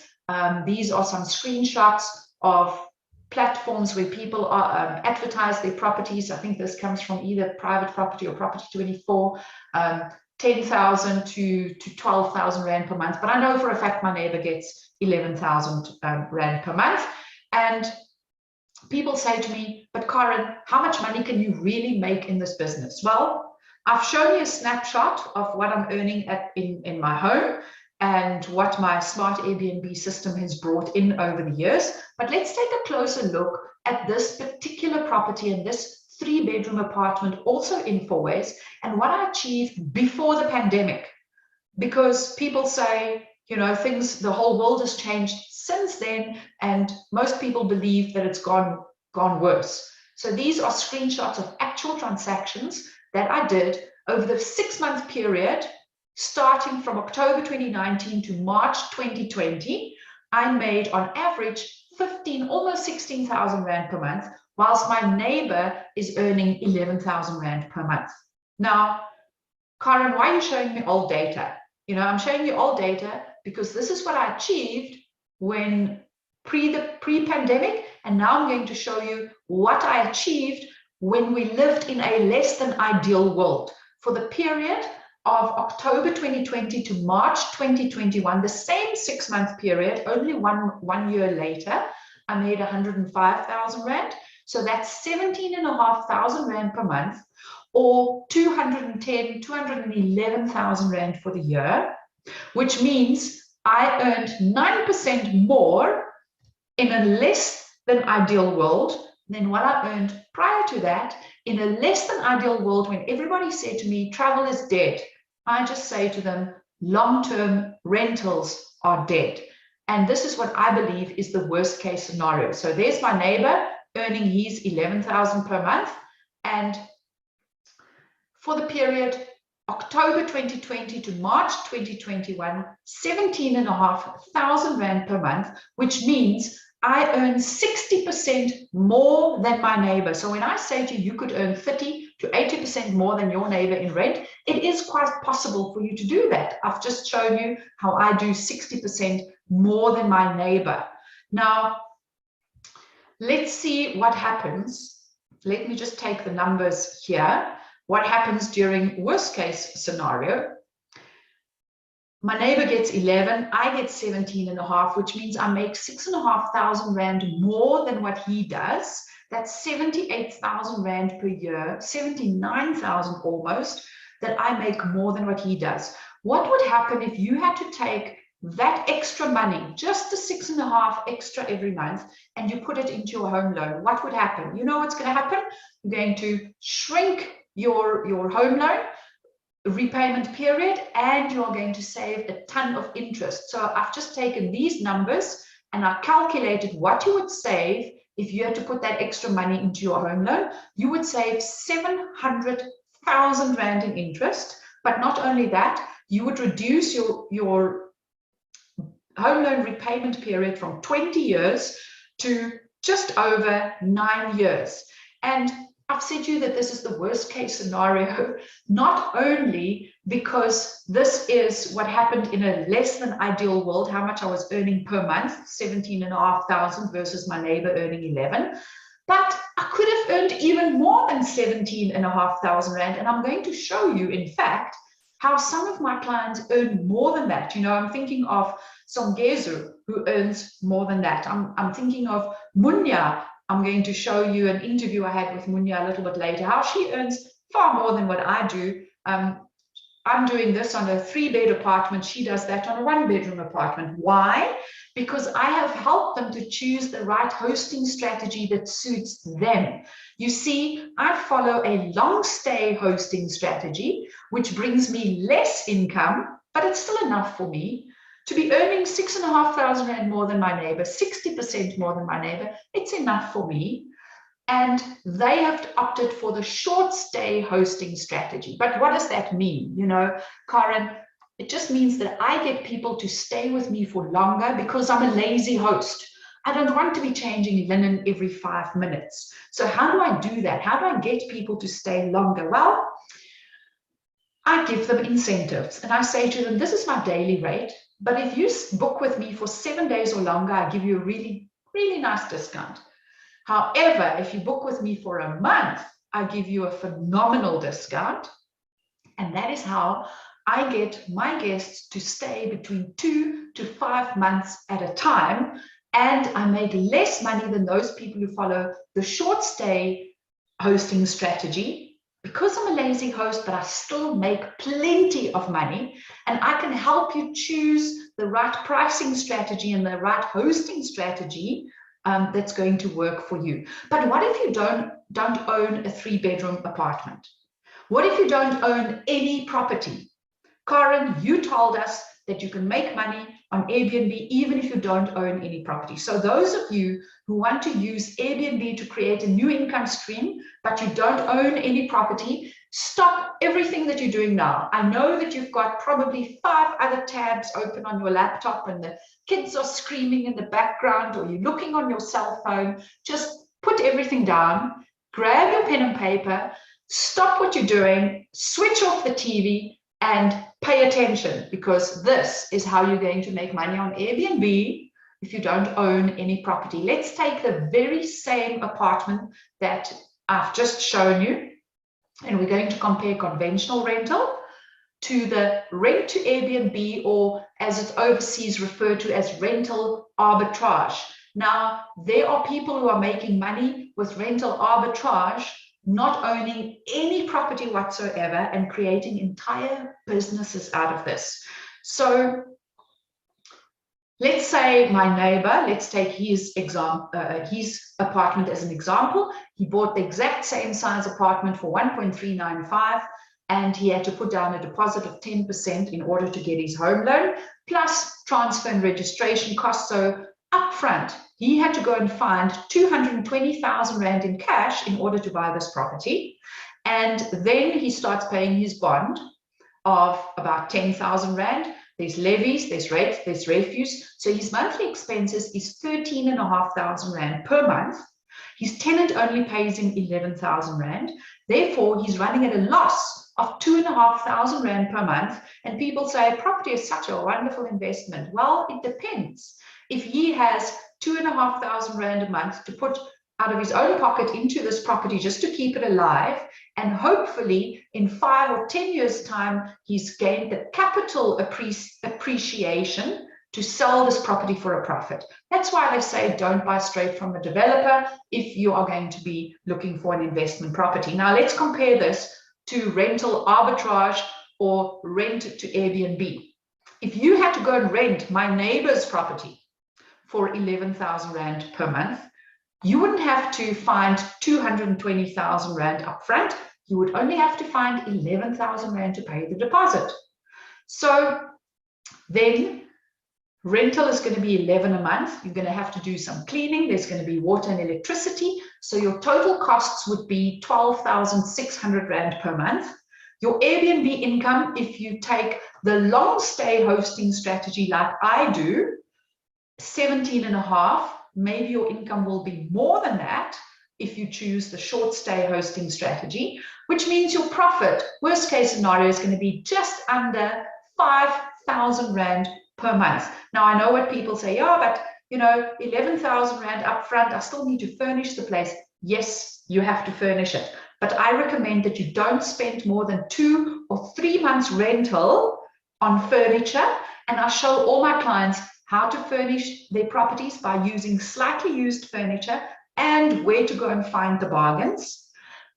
These are some screenshots of platforms where people are advertise their properties. I think this comes from either Private Property or Property 24, 10,000 to 12,000 Rand per month. But I know for a fact my neighbor gets 11,000 Rand per month. And people say to me, but Karen, how much money can you really make in this business? Well, I've shown you a snapshot of what I'm earning in my home and what my smart Airbnb system has brought in over the years. But let's take a closer look at this particular property and this 3-bedroom apartment, also in Fourways, and what I achieved before the pandemic. Because people say, you know, the whole world has changed since then, and most people believe that it's gone worse. So these are screenshots of actual transactions that I did over the 6-month period, starting from October 2019 to March 2020. I made on average 15, almost 16,000 Rand per month, whilst my neighbor is earning 11,000 Rand per month. Now, Karen, why are you showing me old data? You know, I'm showing you old data because this is what I achieved when pre-pandemic, and now I'm going to show you what I achieved when we lived in a less than ideal world. For the period of October 2020 to March 2021, the same 6-month period, only one year later, I made 105,000 Rand. So that's 17,500 Rand per month, or 211,000 Rand for the year, which means I earned 9% more in a less than ideal world than what I earned prior to that. In a less than ideal world, when everybody said to me, travel is dead, I just say to them, long-term rentals are dead. And this is what I believe is the worst case scenario. So there's my neighbor earning his 11,000 per month. And for the period October 2020 to March 2021, 17,500 Rand per month, which means I earn 60% more than my neighbor. So when I say to you, you could earn 30 to 80% more than your neighbor in rent, it is quite possible for you to do that. I've just shown you how I do 60% more than my neighbor. Now, let's see what happens. Let me just take the numbers here. What happens during worst case scenario? My neighbor gets 11, I get 17.5, which means I make 6,500 Rand more than what he does. That's 78,000 Rand per year, 79,000 almost, that I make more than what he does. What would happen if you had to take that extra money, just the 6.5 extra every month, and you put it into your home loan? What would happen? You know what's going to happen? You're going to shrink your home loan repayment period, and you're going to save a ton of interest. So I've just taken these numbers and I calculated what you would save if you had to put that extra money into your home loan. You would save 700,000 Rand in interest, but not only that, you would reduce your home loan repayment period from 20 years to just over 9 years. And I've said to you that this is the worst case scenario, not only because this is what happened in a less than ideal world, how much I was earning per month, 17,500 versus my neighbor earning 11, but I could have earned even more than 17,500 Rand. And I'm going to show you, in fact, how some of my clients earn more than that. You know, I'm thinking of Songezu, who earns more than that. I'm thinking of Munya. I'm going to show you an interview I had with Munya a little bit later, how she earns far more than what I do. I'm doing this on a 3-bed apartment. She does that on a 1-bedroom apartment. Why? Because I have helped them to choose the right hosting strategy that suits them. You see, I follow a long stay hosting strategy, which brings me less income, but it's still enough for me to be earning 6,500 Rand more than my neighbor, 60% more than my neighbor. It's enough for me. And they have opted for the short stay hosting strategy. But what does that mean? You know, Karen, it just means that I get people to stay with me for longer because I'm a lazy host. I don't want to be changing linen every 5 minutes. So how do I do that? How do I get people to stay longer? Well, I give them incentives and I say to them, this is my daily rate. But if you book with me for 7 days or longer, I give you a really, really nice discount. However, if you book with me for a month, I give you a phenomenal discount. And that is how I get my guests to stay between 2 to 5 months at a time. And I make less money than those people who follow the short stay hosting strategy, because I'm a lazy host, but I still make plenty of money, and I can help you choose the right pricing strategy and the right hosting strategy that's going to work for you. But what if you don't own a 3-bedroom apartment? What if you don't own any property? Karen, you told us that you can make money on Airbnb even if you don't own any property. So those of you who want to use Airbnb to create a new income stream, but you don't own any property, stop everything that you're doing now. I know that you've got probably 5 other tabs open on your laptop and the kids are screaming in the background, or you're looking on your cell phone. Just put everything down, grab your pen and paper, stop what you're doing, switch off the TV, and pay attention, because this is how you're going to make money on Airbnb if you don't own any property. Let's take the very same apartment that I've just shown you, and we're going to compare conventional rental to the rent to Airbnb, or as it's overseas referred to as rental arbitrage. Now, there are people who are making money with rental arbitrage, not owning any property whatsoever and creating entire businesses out of this. So let's say my neighbor, let's take his apartment as an example. He bought the exact same size apartment for 1.395, and he had to put down a deposit of 10% in order to get his home loan, plus transfer and registration costs. So upfront, he had to go and find 220,000 Rand in cash in order to buy this property. And then he starts paying his bond of about 10,000 Rand. There's levies, there's rates, there's refuse. So his monthly expenses is 13,500 Rand per month. His tenant only pays him 11,000 Rand. Therefore, he's running at a loss of 2,500 Rand per month. And people say property is such a wonderful investment. Well, it depends. If he has 2,500 Rand a month to put out of his own pocket into this property just to keep it alive. And hopefully in 5 or 10 years' time, he's gained the capital appreciation to sell this property for a profit. That's why they say don't buy straight from a developer if you are going to be looking for an investment property. Now let's compare this to rental arbitrage or rent to Airbnb. If you had to go and rent my neighbor's property for 11,000 Rand per month, you wouldn't have to find 220,000 Rand upfront. You would only have to find 11,000 Rand to pay the deposit. So then rental is going to be 11 a month. You're going to have to do some cleaning. There's going to be water and electricity. So your total costs would be 12,600 Rand per month. Your Airbnb income, if you take the long stay hosting strategy like I do, 17.5, maybe your income will be more than that if you choose the short stay hosting strategy, which means your profit, worst case scenario, is going to be just under 5,000 Rand per month. Now, I know what people say, yeah, but 11,000 Rand upfront, I still need to furnish the place. Yes, you have to furnish it. But I recommend that you don't spend more than 2 or 3 months rental on furniture. And I show all my clients how to furnish their properties by using slightly used furniture and where to go and find the bargains.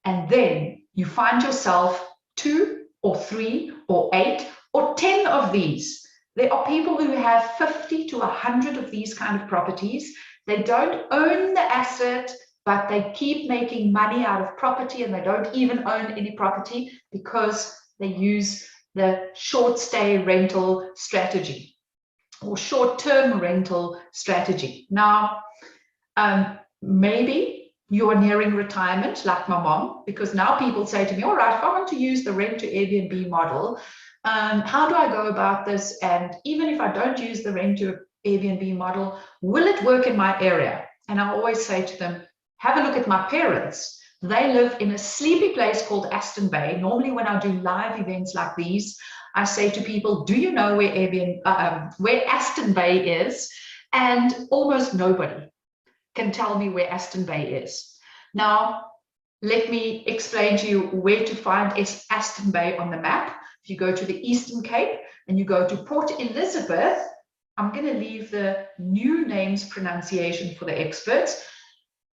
And then you find yourself 2 or 3 or 8 or 10 of these. There are people who have 50 to 100 of these kind of properties. They don't own the asset, but they keep making money out of property, and they don't even own any property because they use the short stay rental strategy or short-term rental strategy. Now, maybe you're nearing retirement like my mom, because now people say to me, all right, if I want to use the rent to Airbnb model, how do I go about this? And even if I don't use the rent to Airbnb model, will it work in my area? And I always say to them, have a look at my parents. They live in a sleepy place called Aston Bay. Normally when I do live events like these, I say to people, do you know where Aston Bay is? And almost nobody can tell me where Aston Bay is. Now, let me explain to you where to find Aston Bay on the map. If you go to the Eastern Cape and you go to Port Elizabeth, I'm going to leave the new names pronunciation for the experts.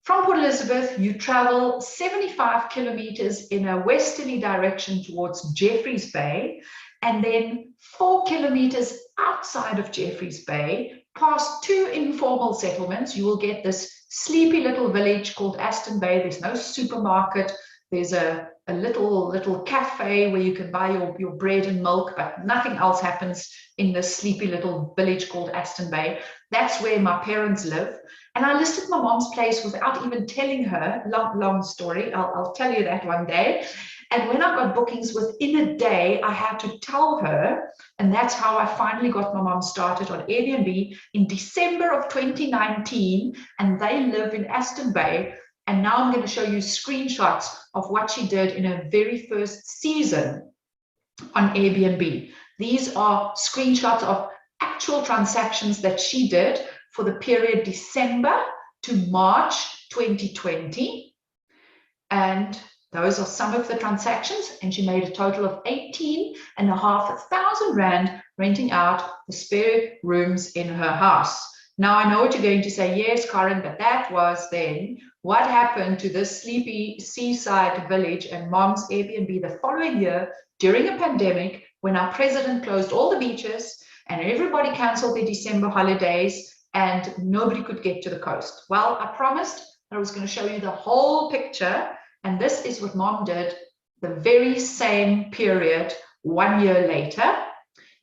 From Port Elizabeth, you travel 75 kilometers in a westerly direction towards Jeffreys Bay, and then 4 kilometers outside of Jeffreys Bay, past 2 informal settlements, you will get this sleepy little village called Aston Bay. There's no supermarket. There's a little cafe where you can buy your bread and milk, but nothing else happens in this sleepy little village called Aston Bay. That's where my parents live. And I listed my mom's place without even telling her. Long story. I'll tell you that one day. And when I got bookings within a day, I had to tell her. And that's how I finally got my mom started on Airbnb in December of 2019. And they live in Aston Bay. And now I'm going to show you screenshots of what she did in her very first season on Airbnb. These are screenshots of actual transactions that she did for the period December to March 2020. And those are some of the transactions. And she made a total of 18,500 Rand renting out the spare rooms in her house. Now, I know what you're going to say, yes, Karen, but that was then. What happened to this sleepy seaside village and mom's Airbnb the following year during a pandemic when our president closed all the beaches and everybody canceled their December holidays and nobody could get to the coast? Well, I promised that I was going to show you the whole picture, and this is what mom did the very same period 1 year later.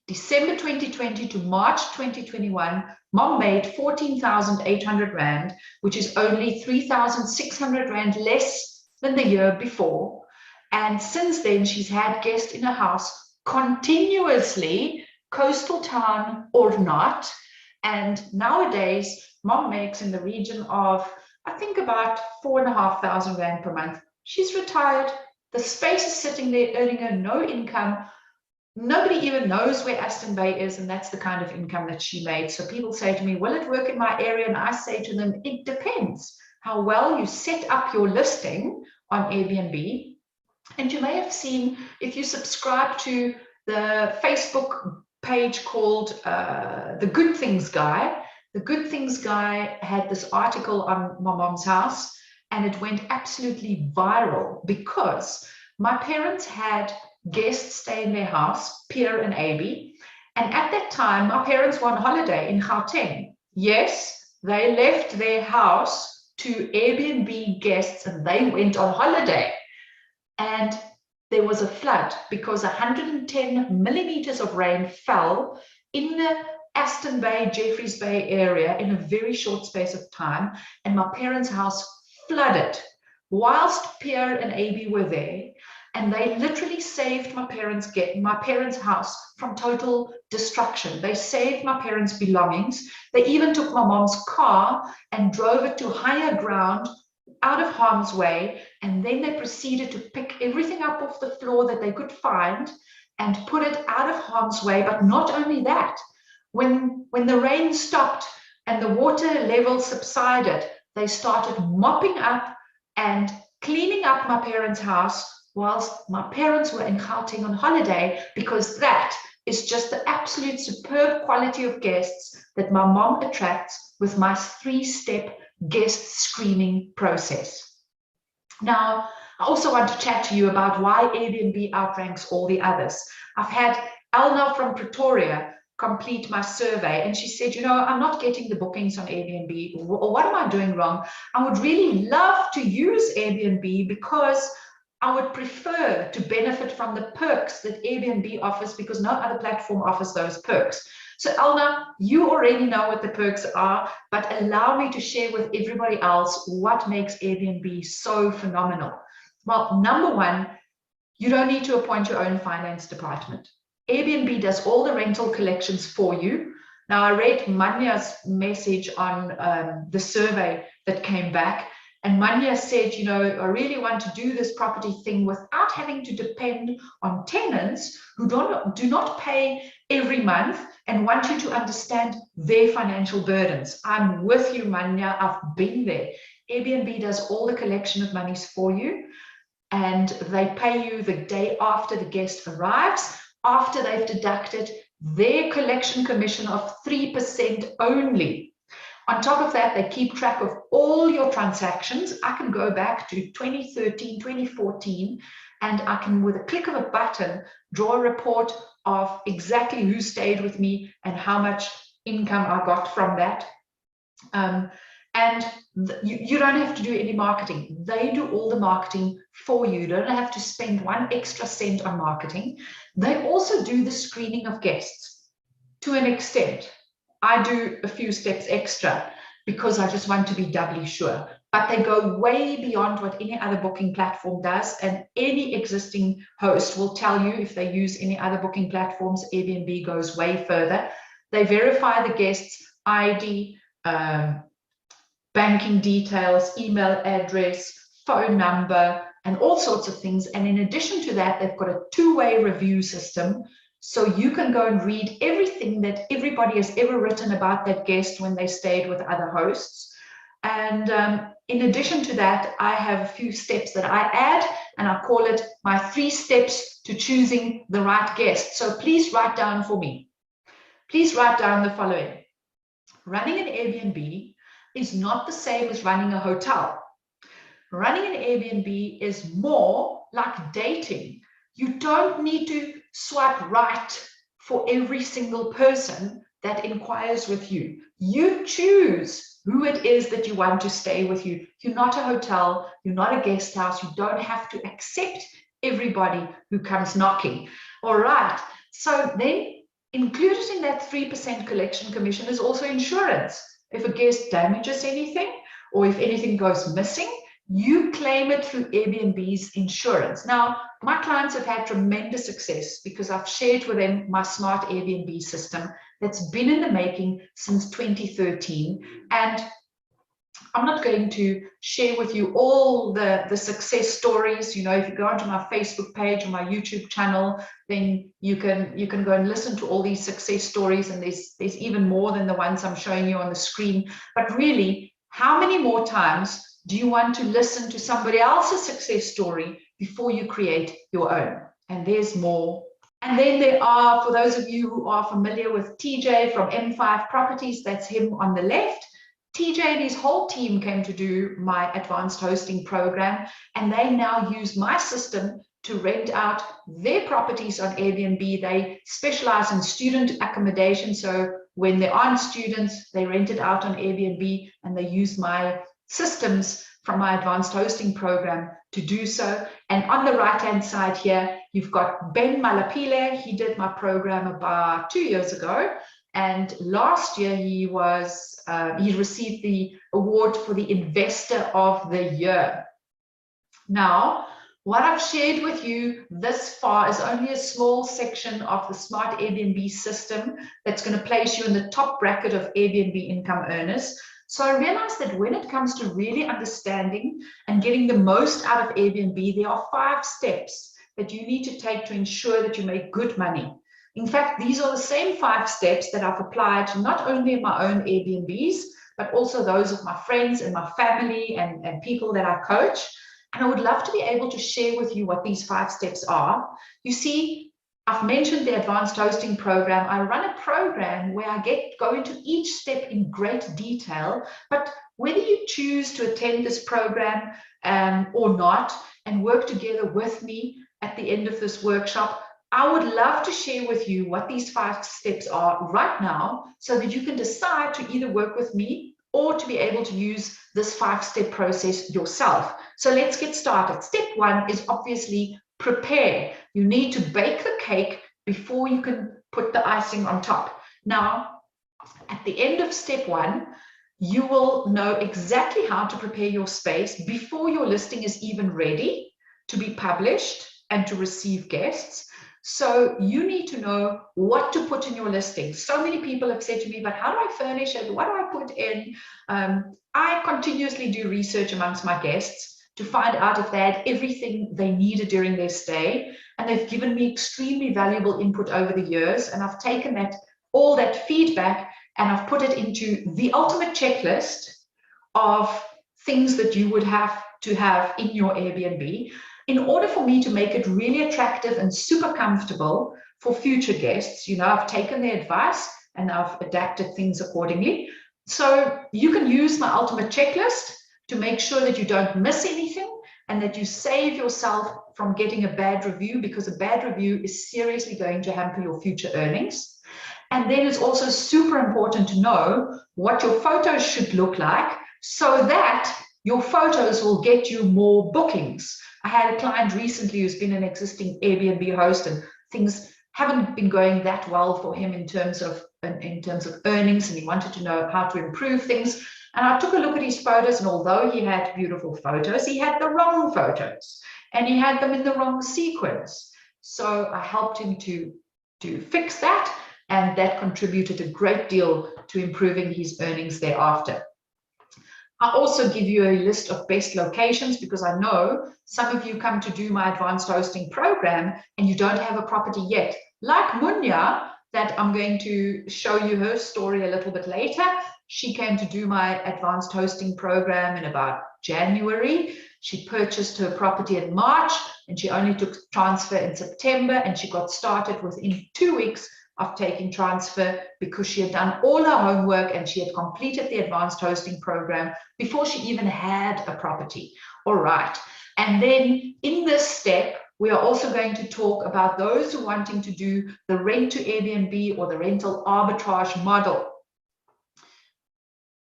December 2020 to March 2021, mom made 14,800 Rand, which is only 3,600 Rand less than the year before. And since then, she's had guests in her house continuously, coastal town or not. And nowadays, mom makes in the region of, I think, about 4,500 Rand per month. She's retired. The space is sitting there earning her no income. Nobody even knows where Aston Bay is, and that's the kind of income that she made. So people say to me, will it work in my area? And I say to them, it depends. how well you set up your listing on Airbnb. And you may have seen, if you subscribe to the Facebook page called The Good Things Guy, The Good Things Guy had this article on my mom's house, and it went absolutely viral because my parents had guests stay in their house, Pierre and Abby. And at that time, my parents were on holiday in Gauteng. Yes, they left their house to Airbnb guests and they went on holiday. And there was a flood because 110 millimeters of rain fell in the Aston Bay, Jeffreys Bay area in a very short space of time. And my parents' house flooded whilst Pierre and Abby were there. And they literally saved my parents' house from total destruction. They saved my parents' belongings. They even took my mom's car and drove it to higher ground out of harm's way. And then they proceeded to pick everything up off the floor that they could find and put it out of harm's way. But not only that, when the rain stopped and the water level subsided, they started mopping up and cleaning up my parents' house whilst my parents were in Gauteng on holiday, because that is just the absolute superb quality of guests that my mom attracts with my 3-step guest screening process. Now, I also want to chat to you about why Airbnb outranks all the others. I've had Elna from Pretoria complete my survey, and she said, you know, I'm not getting the bookings on Airbnb, or what am I doing wrong? I would really love to use Airbnb because I would prefer to benefit from the perks that Airbnb offers, because no other platform offers those perks. So Elna, you already know what the perks are, but allow me to share with everybody else what makes Airbnb so phenomenal. Well, number one, you don't need to appoint your own finance department. Airbnb does all the rental collections for you. Now, I read Manya's message on the survey that came back, and Manya said, you know, I really want to do this property thing without having to depend on tenants who do not pay every month and want you to understand their financial burdens. I'm with you, Manya. I've been there. Airbnb does all the collection of monies for you, and they pay you the day after the guest arrives, after they've deducted their collection commission of 3% only. On top of that, they keep track of all your transactions. I can go back to 2013, 2014, and I can, with a click of a button, draw a report of exactly who stayed with me and how much income I got from that. You don't have to do any marketing. They do all the marketing for you. You don't have to spend one extra cent on marketing. They also do the screening of guests to an extent. I do a few steps extra because I just want to be doubly sure. But they go way beyond what any other booking platform does. And any existing host will tell you if they use any other booking platforms, Airbnb goes way further. They verify the guest's ID, banking details, email address, phone number, and all sorts of things. And in addition to that, they've got a 2-way review system. So you can go and read everything that everybody has ever written about that guest when they stayed with other hosts. And in addition to that, I have a few steps that I add, and I call it my 3 steps to choosing the right guest. So please write down for me. Please write down the following. Running an Airbnb is not the same as running a hotel. Running an Airbnb is more like dating. You don't need to swipe right for every single person that inquires with you. You choose who it is that you want to stay with you. You're not a hotel, you're not a guest house. You don't have to accept everybody who comes knocking. All right, so then included in that 3% collection commission is also insurance. If a guest damages anything or if anything goes missing, you claim it through Airbnb's insurance. Now, my clients have had tremendous success because I've shared with them my smart Airbnb system that's been in the making since 2013. And I'm not going to share with you all the success stories. You know, if you go onto my Facebook page or my YouTube channel, then you can go and listen to all these success stories. And there's even more than the ones I'm showing you on the screen. But really, How many more times do you want to listen to somebody else's success story before you create your own? And there's more. And then there are, for those of you who are familiar with TJ from M5 Properties, that's him on the left. TJ and his whole team came to do my advanced hosting program, and they now use my system to rent out their properties on Airbnb. They specialize in student accommodation. So when there aren't students, they rent it out on Airbnb, and they use my systems from my advanced hosting program to do so. And on the right-hand side here, you've got Ben Malapile. He did my program about 2 years ago. And last year he received the award for the Investor of the Year. Now, what I've shared with you this far is only a small section of the Smart Airbnb system that's going to place you in the top bracket of Airbnb income earners. So I realized that when it comes to really understanding and getting the most out of Airbnb, there are 5 steps that you need to take to ensure that you make good money. In fact, these are the same 5 steps that I've applied to not only in my own Airbnbs, but also those of my friends and my family and people that I coach. And I would love to be able to share with you what these 5 steps are. You see, I've mentioned the advanced hosting program. I run a program where I go into each step in great detail, but whether you choose to attend this program or not and work together with me at the end of this workshop, I would love to share with you what these 5 steps are right now so that you can decide to either work with me or to be able to use this 5-step process yourself. So let's get started. Step 1 is obviously prepare. You need to bake the cake before you can put the icing on top. Now, at the end of step 1, you will know exactly how to prepare your space before your listing is even ready to be published and to receive guests. So you need to know what to put in your listing. So many people have said to me, but how do I furnish it? What do I put in? I continuously do research amongst my guests to find out if they had everything they needed during their stay. And they've given me extremely valuable input over the years. And I've taken all that feedback and I've put it into the ultimate checklist of things that you would have to have in your Airbnb in order for me to make it really attractive and super comfortable for future guests. You know, I've taken their advice and I've adapted things accordingly. So you can use my ultimate checklist to make sure that you don't miss anything and that you save yourself from getting a bad review, because a bad review is seriously going to hamper your future earnings. And then it's also super important to know what your photos should look like so that your photos will get you more bookings. I had a client recently who's been an existing Airbnb host and things haven't been going that well for him in terms of earnings, and he wanted to know how to improve things. And I took a look at his photos, and although he had beautiful photos, he had the wrong photos and he had them in the wrong sequence. So I helped him to fix that, and that contributed a great deal to improving his earnings thereafter. I also give you a list of best locations because I know some of you come to do my advanced hosting program and you don't have a property yet. Like Munya, that I'm going to show you her story a little bit later. She came to do my advanced hosting program in about January. She purchased her property in March and she only took transfer in September, and she got started within 2 weeks of taking transfer because she had done all her homework and she had completed the advanced hosting program before she even had a property. All right. And then in this step, we are also going to talk about those who are wanting to do the rent to Airbnb or the rental arbitrage model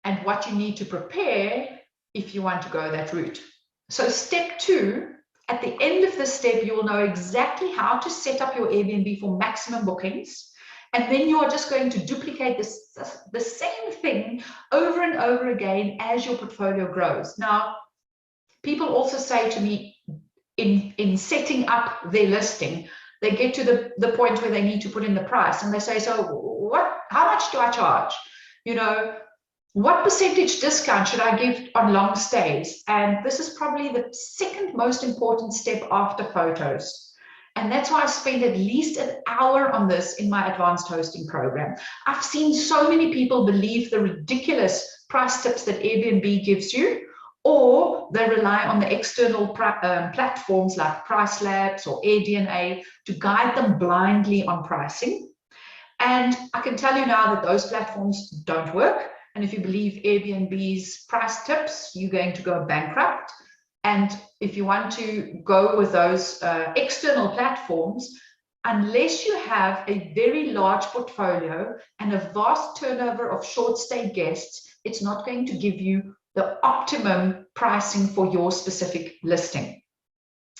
and what you need to prepare if you want to go that route. So step 2, at the end of this step, you will know exactly how to set up your Airbnb for maximum bookings. And then you are just going to duplicate the same thing over and over again as your portfolio grows. Now, people also say to me in setting up their listing, they get to the point where they need to put in the price and they say, so how much do I charge? You know, what percentage discount should I give on long stays? And this is probably the second most important step after photos. And that's why I spend at least an hour on this in my advanced hosting program. I've seen so many people believe the ridiculous price tips that Airbnb gives you, or they rely on the external platforms like Price Labs or AirDNA to guide them blindly on pricing. And I can tell you now that those platforms don't work. And if you believe Airbnb's price tips, you're going to go bankrupt. And if you want to go with those external platforms, unless you have a very large portfolio and a vast turnover of short stay guests, it's not going to give you the optimum pricing for your specific listing.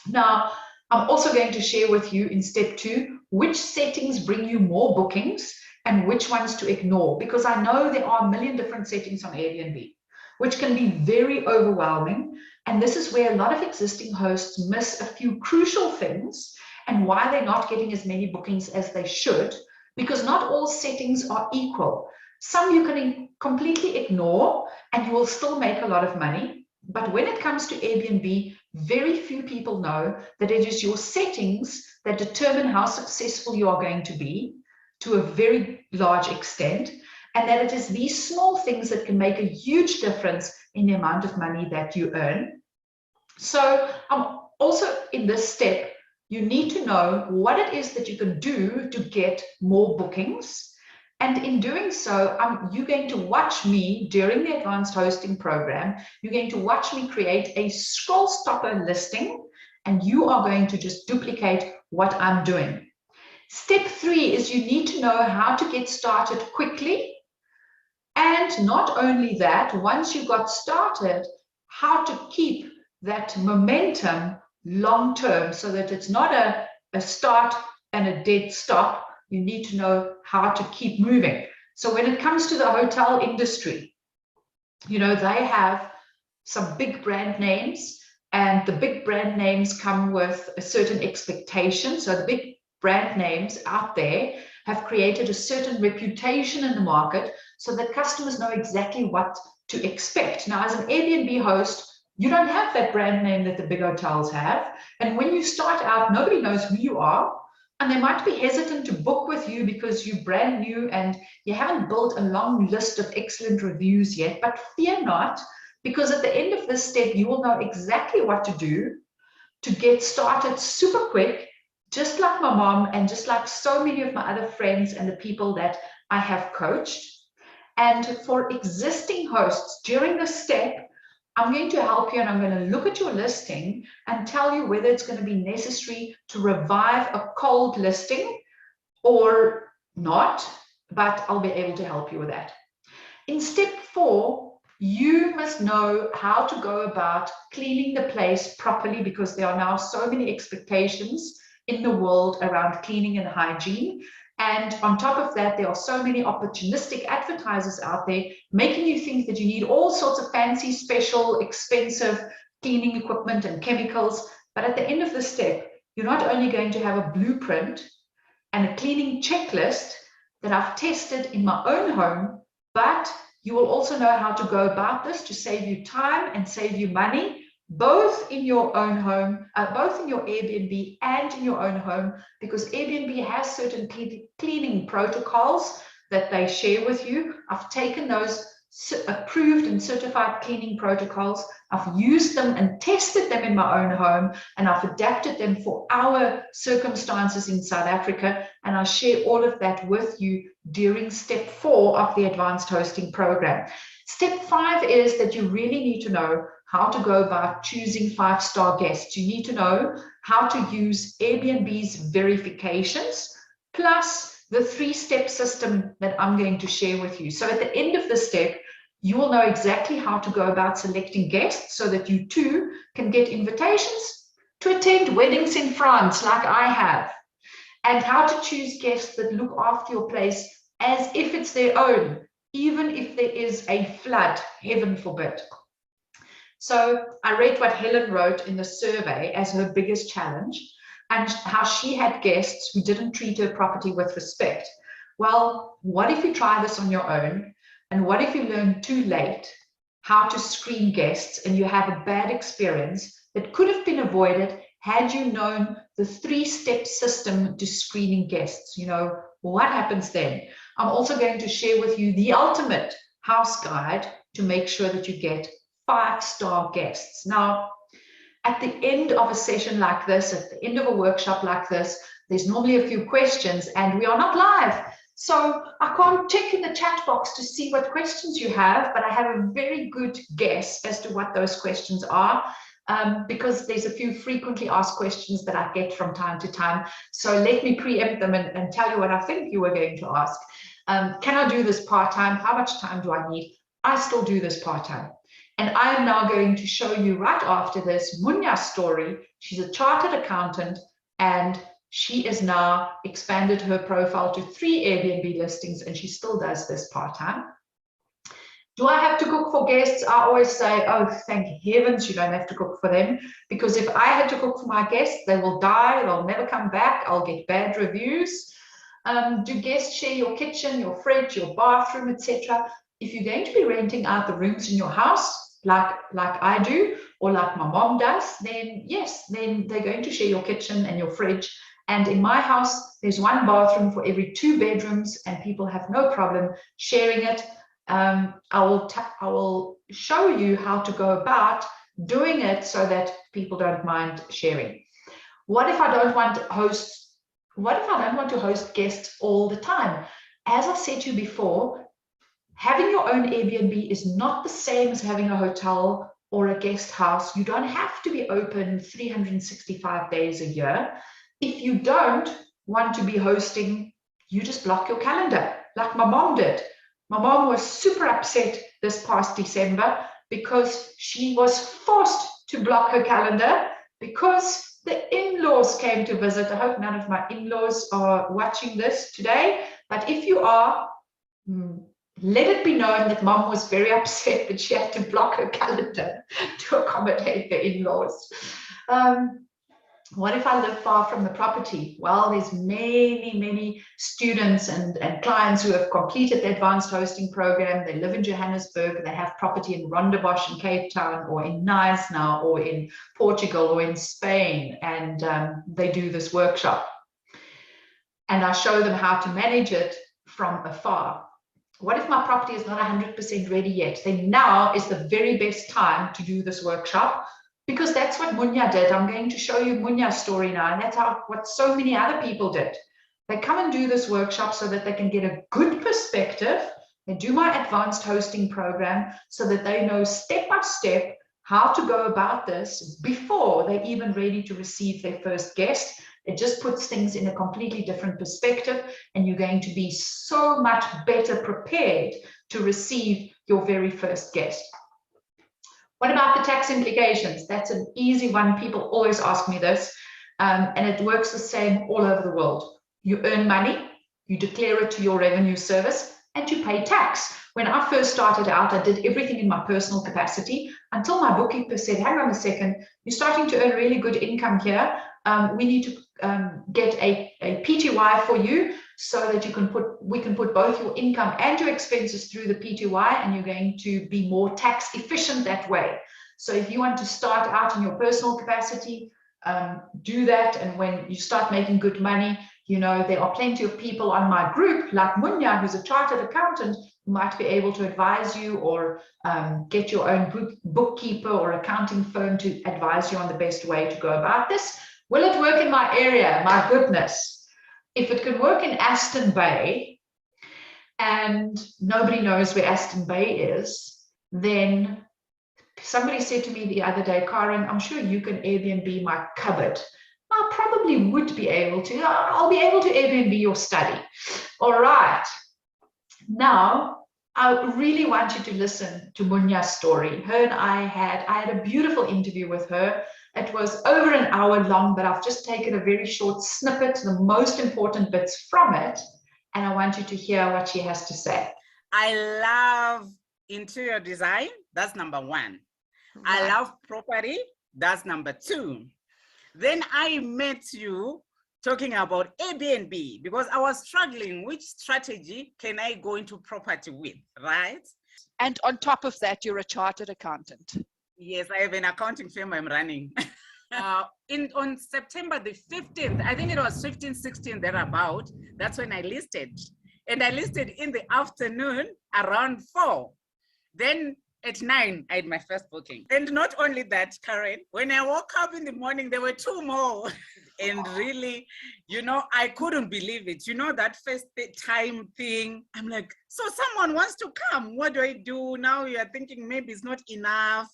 Now, I'm also going to share with you in step 2, which settings bring you more bookings and which ones to ignore, because I know there are a million different settings on Airbnb, which can be very overwhelming. And this is where a lot of existing hosts miss a few crucial things and why they're not getting as many bookings as they should, because not all settings are equal. Some you can completely ignore and you will still make a lot of money. But when it comes to Airbnb, very few people know that it is your settings that determine how successful you are going to be to a very large extent, and that it is these small things that can make a huge difference in the amount of money that you earn. So also in this step, you need to know what it is that you can do to get more bookings. And in doing so, you're going to watch me during the advanced hosting program. You're going to watch me create a scroll stopper listing, and you are going to just duplicate what I'm doing. Step 3 is you need to know how to get started quickly. And not only that, once you got started, how to keep that momentum long term so that it's not a start and a dead stop. You need to know how to keep moving. So when it comes to the hotel industry, you know, they have some big brand names, and the big brand names come with a certain expectation. So the big brand names out there have created a certain reputation in the market so that customers know exactly what to expect. Now, as an Airbnb host, you don't have that brand name that the big hotels have. And when you start out, nobody knows who you are. And they might be hesitant to book with you because you're brand new and you haven't built a long list of excellent reviews yet. But fear not, because at the end of this step, you will know exactly what to do to get started super quick, just like my mom and just like so many of my other friends and the people that I have coached. And for existing hosts, during this step, I'm going to help you, and I'm going to look at your listing and tell you whether it's going to be necessary to revive a cold listing or not, but I'll be able to help you with that. In step 4, you must know how to go about cleaning the place properly, because there are now so many expectations in the world around cleaning and hygiene. And on top of that, there are so many opportunistic advertisers out there making you think that you need all sorts of fancy, special, expensive cleaning equipment and chemicals. But at the end of the step, you're not only going to have a blueprint and a cleaning checklist that I've tested in my own home, but you will also know how to go about this to save you time and save you money, both in your own home, both in your Airbnb and in your own home, because Airbnb has certain cleaning protocols that they share with you. I've taken those approved and certified cleaning protocols. I've used them and tested them in my own home, and I've adapted them for our circumstances in South Africa. And I share all of that with you during step 4 of the advanced hosting program. Step 5 is that you really need to know how to go about choosing 5-star guests. You need to know how to use Airbnb's verifications, plus the 3-step system that I'm going to share with you. So at the end of the step, you will know exactly how to go about selecting guests so that you too can get invitations to attend weddings in France like I have, and how to choose guests that look after your place as if it's their own, even if there is a flood, heaven forbid. So I read what Helen wrote in the survey as her biggest challenge, and how she had guests who didn't treat her property with respect. Well, what if you try this on your own? And what if you learn too late how to screen guests and you have a bad experience that could have been avoided had you known the 3-step system to screening guests, what happens then? I'm also going to share with you the ultimate house guide to make sure that you get 5-star guests. Now, at the end of a session like this, at the end of a workshop like this, there's normally a few questions and we are not live. So I can't check in the chat box to see what questions you have, but I have a very good guess as to what those questions are, because there's a few frequently asked questions that I get from time to time. So let me preempt them and tell you what I think you were going to ask. Can I do this part-time? How much time do I need? I still do this part-time. And I am now going to show you right after this Munya's story. She's a chartered accountant and she has now expanded her profile to 3 Airbnb listings and she still does this part-time. Do I have to cook for guests? I always say, oh, thank heavens you don't have to cook for them, because if I had to cook for my guests, they will die, they'll never come back, I'll get bad reviews. Do guests share your kitchen, your fridge, your bathroom, etc.? If you're going to be renting out the rooms in your house, like I do, or like my mom does, then yes, then they're going to share your kitchen and your fridge. And in my house, there's 1 bathroom for every 2 bedrooms, and people have no problem sharing it. I will show you how to go about doing it so that people don't mind sharing. What if I don't want to host? What if I don't want to host guests all the time? As I said to you before, having your own Airbnb is not the same as having a hotel or a guest house. You don't have to be open 365 days a year. If you don't want to be hosting, you just block your calendar, like my mom did. My mom was super upset this past December because she was forced to block her calendar because the in-laws came to visit. I hope none of my in-laws are watching this today, but if you are, let it be known that mom was very upset that she had to block her calendar to accommodate the in-laws. What if I live far from the property? Well, there's many students and clients who have completed the advanced hosting program. They live in Johannesburg, they have property in Rondebosch in Cape Town, or in Nice now, or in Portugal, or in Spain, and they do this workshop. And I show them how to manage it from afar. What if my property is not 100% ready yet? Then now is the very best time to do this workshop, because that's what Munya did. I'm going to show you Munya's story now, and that's what so many other people did. They come and do this workshop so that they can get a good perspective. They do my advanced hosting program so that they know step by step how to go about this before they're even ready to receive their first guest. It just puts things in a completely different perspective, and you're going to be so much better prepared to receive your very first guest. What about the tax implications? That's an easy one. People always ask me this, and it works the same all over the world. You earn money, you declare it to your revenue service, and you pay tax. When I first started out, I did everything in my personal capacity until my bookkeeper said, hang on a second, you're starting to earn really good income here. We need to get a PTY for you so that we can put both your income and your expenses through the PTY, and you're going to be more tax efficient that way. So if you want to start out in your personal capacity, do that. And when you start making good money, there are plenty of people on my group, like Munya, who's a chartered accountant, who might be able to advise you, or get your own bookkeeper or accounting firm to advise you on the best way to go about this. Will it work in my area? My goodness. If it can work in Aston Bay, and nobody knows where Aston Bay is, then somebody said to me the other day, Karen, I'm sure you can Airbnb my cupboard. I probably would be able to. I'll be able to Airbnb your study. All right. Now, I really want you to listen to Munya's story. Her and I had a beautiful interview with her. It was over an hour long, but I've just taken a very short snippet, the most important bits from it, and I want you to hear what she has to say. I love interior design. That's number 1. Right. I love property. That's number 2. Then I met you talking about Airbnb, because I was struggling. Which strategy can I go into property with, right? And on top of that, you're a chartered accountant. Yes, I have an accounting firm I'm running. On September the 15th, I think it was 15, 16 thereabout, that's when I listed. And I listed in the afternoon around 4. Then at 9, I had my first booking. And not only that, Karen, when I woke up in the morning, there were 2 more. And really, I couldn't believe it. That first time thing, I'm like, so someone wants to come. What do I do? Now you're thinking maybe it's not enough.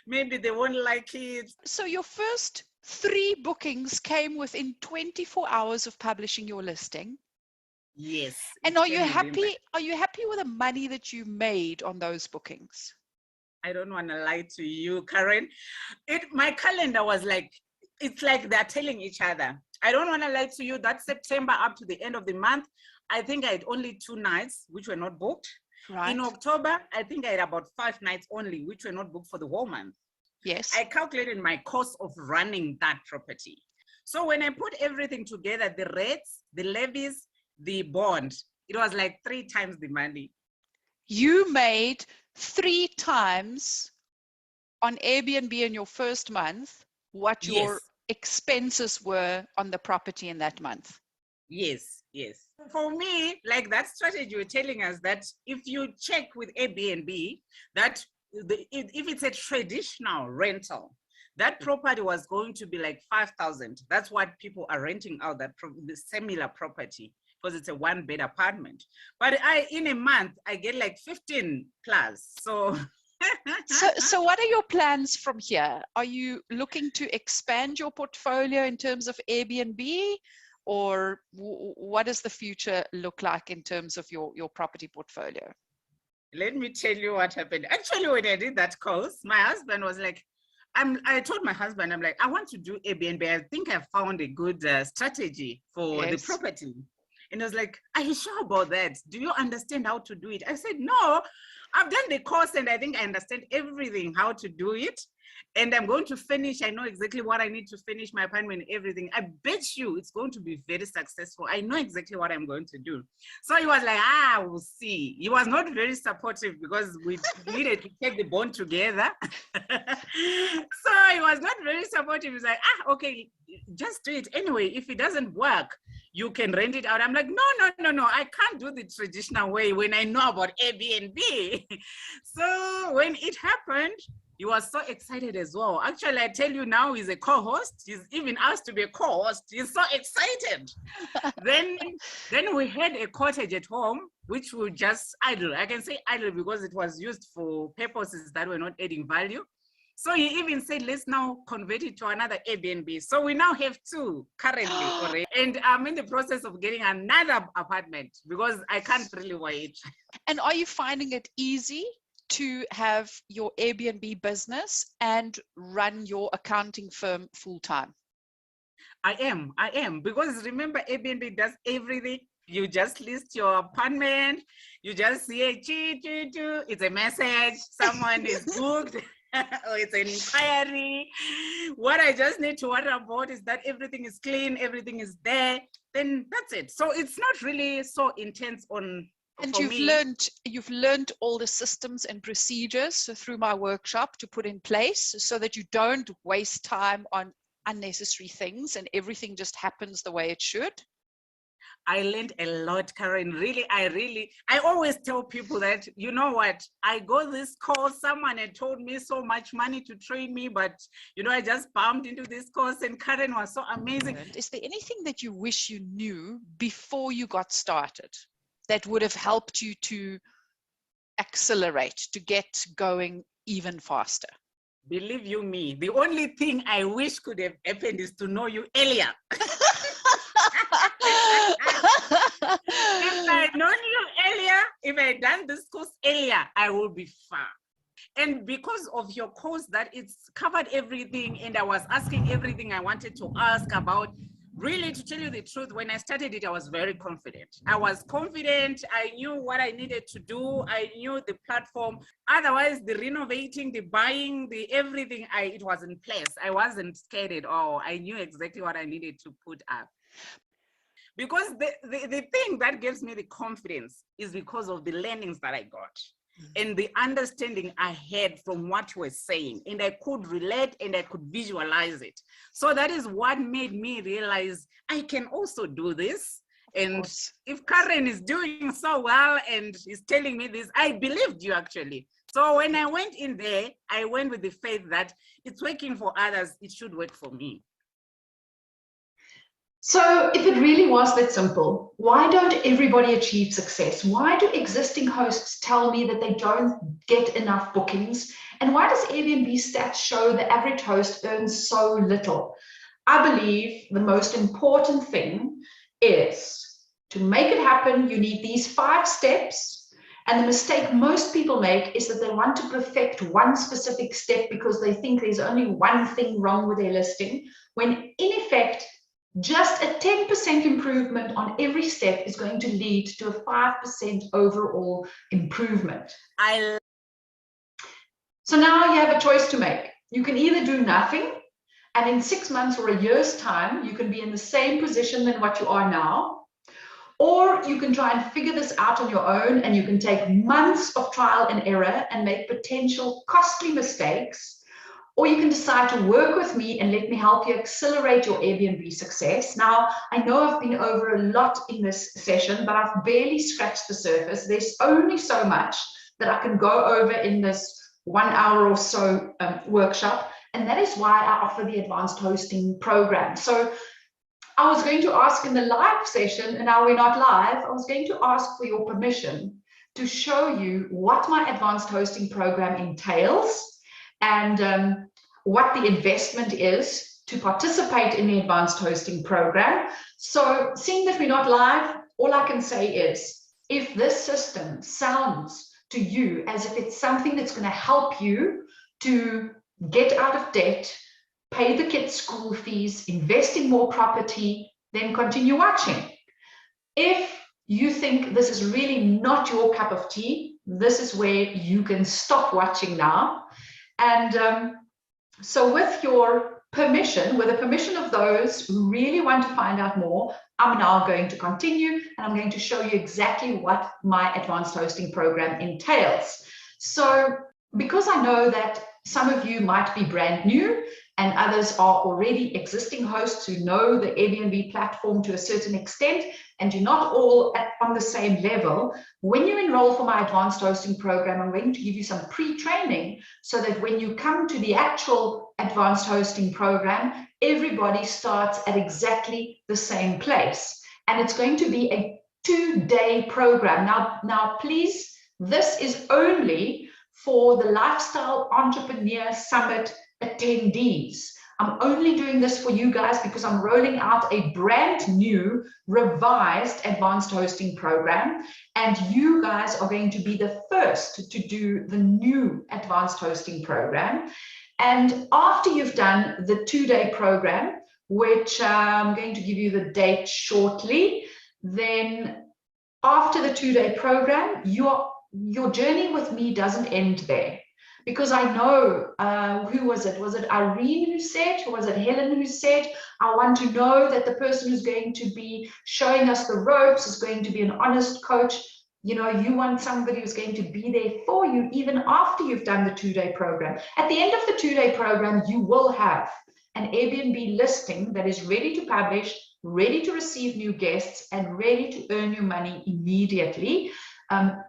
Maybe they won't like it. So your first 3 bookings came within 24 hours of publishing your listing. Yes. And are you happy? Are you happy with the money that you made on those bookings? I don't want to lie to you, Karen. My calendar was like, it's like they're telling each other. I don't want to lie to you. That September up to the end of the month, I think I had only 2 nights which were not booked. Right. In October, I think I had about 5 nights only which were not booked for the whole month. Yes. I calculated my cost of running that property. So when I put everything together, the rates, the levies, the bond, it was like 3 times the money. You made 3 times on Airbnb in your first month what your expenses were on the property in that month. Yes. For me, like that strategy you're telling us that if you check with Airbnb, that if it's a traditional rental, that property was going to be like 5,000. That's what people are renting out, the similar property, because it's a 1-bed apartment. But in a month, I get like 15 plus. So So what are your plans from here? Are you looking to expand your portfolio in terms of Airbnb, or what does the future look like in terms of your property portfolio? Let me tell you what happened. Actually, when I did that course, my husband was like, I told my husband, I'm like, I want to do Airbnb. I think I found a good strategy for the property. And I was like, are you sure about that? Do you understand how to do it? I said, no, I've done the course and I think I understand everything, how to do it. And I'm going to finish. I know exactly what I need to finish my apartment and everything. I bet you it's going to be very successful. I know exactly what I'm going to do. So he was like, we'll see. He was not very supportive because we needed to take the bond together. So he was not very supportive. He's like, okay, just do it anyway. If it doesn't work, you can rent it out. I'm like, no. I can't do the traditional way when I know about Airbnb. So when it happened, he was so excited as well. Actually, I tell you now, he's a co-host. He's even asked to be a co-host. He's so excited. Then we had a cottage at home, which we just idle. I can say idle because it was used for purposes that were not adding value. So he even said, let's now convert it to another Airbnb. So we now have 2 currently already. And I'm in the process of getting another apartment because I can't really wait. And are you finding it easy to have your Airbnb business and run your accounting firm full time? I am. Because remember, Airbnb does everything. You just list your apartment. You just see it's a message. Someone is booked. Or it's an inquiry. What I just need to worry about is that everything is clean, everything is there. Then that's it. So it's not really so intense on. And you've learned all the systems and procedures through my workshop to put in place so that you don't waste time on unnecessary things and everything just happens the way it should. I learned a lot, Karen. Really, I always tell people that, you know what, I go this course, someone had told me so much money to train me, but, I just bumped into this course and Karen was so amazing. Is there anything that you wish you knew before you got started that would have helped you to accelerate, to get going even faster? Believe you me, the only thing I wish could have happened is to know you earlier. If I had known you earlier, if I had done this course earlier, I would be far. And because of your course that it's covered everything and I was asking everything I wanted to ask about, really, to tell you the truth, when I started it, I was very confident. I knew what I needed to do. I knew the platform. Otherwise, the renovating, the buying, the everything, it was in place. I wasn't scared at all. I knew exactly what I needed to put up. Because the thing that gives me the confidence is because of the learnings that I got. and the understanding I had from what you were saying, and I could relate and I could visualize it. So that is what made me realize I can also do this. And if Karen is doing so well and is telling me this, I believed you actually. So when I went in there, I went with the faith that it's working for others, it should work for me. So if it really was that simple, why don't everybody achieve success? Why do existing hosts tell me that they don't get enough bookings? And why does Airbnb stats show the average host earns so little? I believe the most important thing is to make it happen, you need these 5 steps. And the mistake most people make is that they want to perfect one specific step because they think there's only one thing wrong with their listing, when in effect, just a 10% improvement on every step is going to lead to a 5% overall improvement. So now you have a choice to make. You can either do nothing, and in 6 months or a year's time, you can be in the same position than what you are now, or you can try and figure this out on your own, and you can take months of trial and error and make potential costly mistakes. Or you can decide to work with me and let me help you accelerate your Airbnb success. Now, I know I've been over a lot in this session, but I've barely scratched the surface. There's only so much that I can go over in this 1 hour or so workshop. And that is why I offer the advanced hosting program. So I was going to ask in the live session, and now we're not live, I was going to ask for your permission to show you what my advanced hosting program entails, and what the investment is to participate in the advanced hosting program. So seeing that we're not live, all I can say is, if this system sounds to you as if it's something that's going to help you to get out of debt, pay the kids' school fees, invest in more property, then continue watching. If you think this is really not your cup of tea, this is where you can stop watching now. And so with your permission, with the permission of those who really want to find out more, I'm now going to continue, and I'm going to show you exactly what my advanced hosting program entails. So because I know that some of you might be brand new and others are already existing hosts who know the Airbnb platform to a certain extent, and you're not all on the same level, when you enroll for my advanced hosting program, I'm going to give you some pre-training so that when you come to the actual advanced hosting program, everybody starts at exactly the same place. And it's going to be a 2-day program. Now, please, this is only for the Lifestyle Entrepreneur Summit attendees. I'm only doing this for you guys because I'm rolling out a brand new revised advanced hosting program, and you guys are going to be the first to do the new advanced hosting program. And after you've done the 2-day program, which I'm going to give you the date shortly, then after the 2-day program, your journey with me doesn't end there. Because I know, who was it? Was it Irene who said, or was it Helen who said, I want to know that the person who's going to be showing us the ropes is going to be an honest coach. You know, you want somebody who's going to be there for you even after you've done the 2-day program. At the end of the 2-day program, you will have an Airbnb listing that is ready to publish, ready to receive new guests, and ready to earn your money immediately.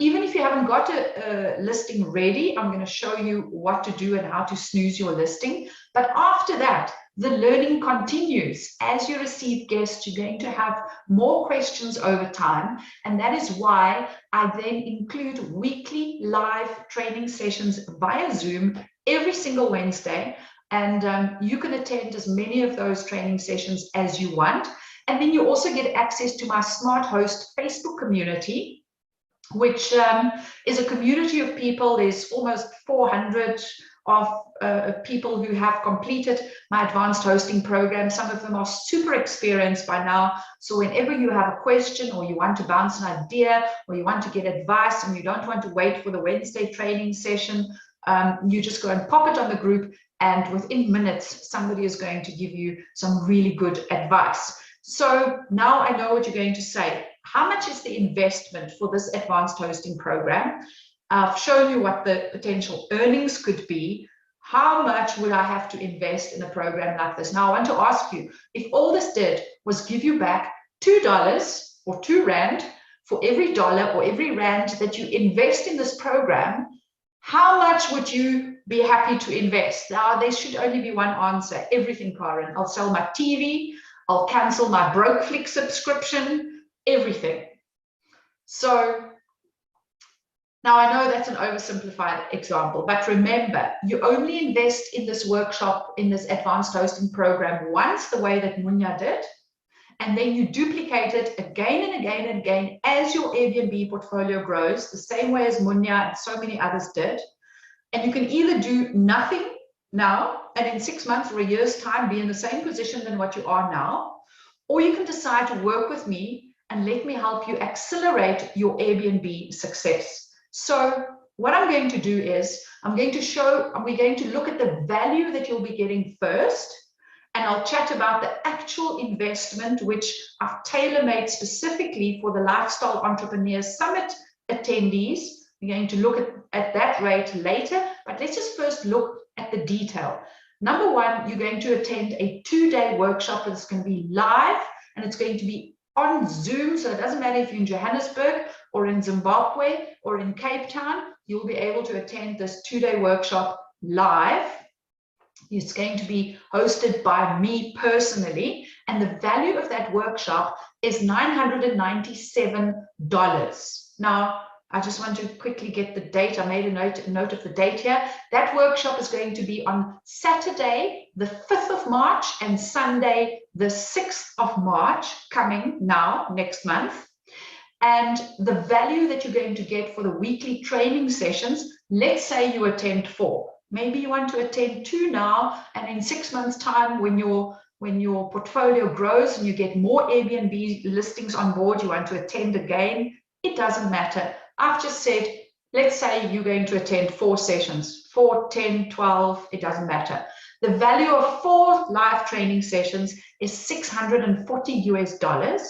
Even if you haven't got a listing ready, I'm going to show you what to do and how to snooze your listing. But after that, the learning continues. As you receive guests, you're going to have more questions over time. And that is why I then include weekly live training sessions via Zoom every single Wednesday. And you can attend as many of those training sessions as you want. And then you also get access to my Smart Host Facebook community, which is a community of people. There's almost 400 of people who have completed my advanced hosting program. Some of them are super experienced by now. So whenever you have a question, or you want to bounce an idea, or you want to get advice and you don't want to wait for the Wednesday training session, you just go and pop it on the group, and within minutes, somebody is going to give you some really good advice. So now I know what you're going to say. How much is the investment for this advanced hosting program? I've shown you what the potential earnings could be. How much would I have to invest in a program like this? Now, I want to ask you, if all this did was give you back $2 or 2 Rand for every dollar or every Rand that you invest in this program, how much would you be happy to invest? Now, there should only be one answer. Everything, Karen. I'll sell my TV. I'll cancel my Brokeflix subscription. Everything. So now I know that's an oversimplified example, but remember, you only invest in this workshop, in this advanced hosting program once, the way that Munya did, and then you duplicate it again and again and again as your Airbnb portfolio grows, the same way as Munya and so many others did. And you can either do nothing now and in 6 months or a year's time be in the same position than what you are now, or you can decide to work with me and let me help you accelerate your Airbnb success. So what I'm going to do is we're going to look at the value that you'll be getting first, and I'll chat about the actual investment, which I've tailor-made specifically for the Lifestyle Entrepreneurs Summit attendees. We're going to look at that rate later, but let's just first look at the detail. Number one, you're going to attend a 2-day workshop that's going to be live, and it's going to be on Zoom, so it doesn't matter if you're in Johannesburg or in Zimbabwe or in Cape Town, you'll be able to attend this 2-day workshop live. It's going to be hosted by me personally, and the value of that workshop is $997. Now, I just want to quickly get the date. I made a note of the date here. That workshop is going to be on Saturday, the 5th of March, and Sunday, the 6th of March, coming now, next month. And the value that you're going to get for the weekly training sessions, let's say you attend 4. Maybe you want to attend 2 now, and in 6 months' time, when your portfolio grows and you get more Airbnb listings on board, you want to attend again. It doesn't matter. I've just said, let's say you're going to attend 4 sessions, 4, 10, 12, it doesn't matter. The value of 4 live training sessions is $640.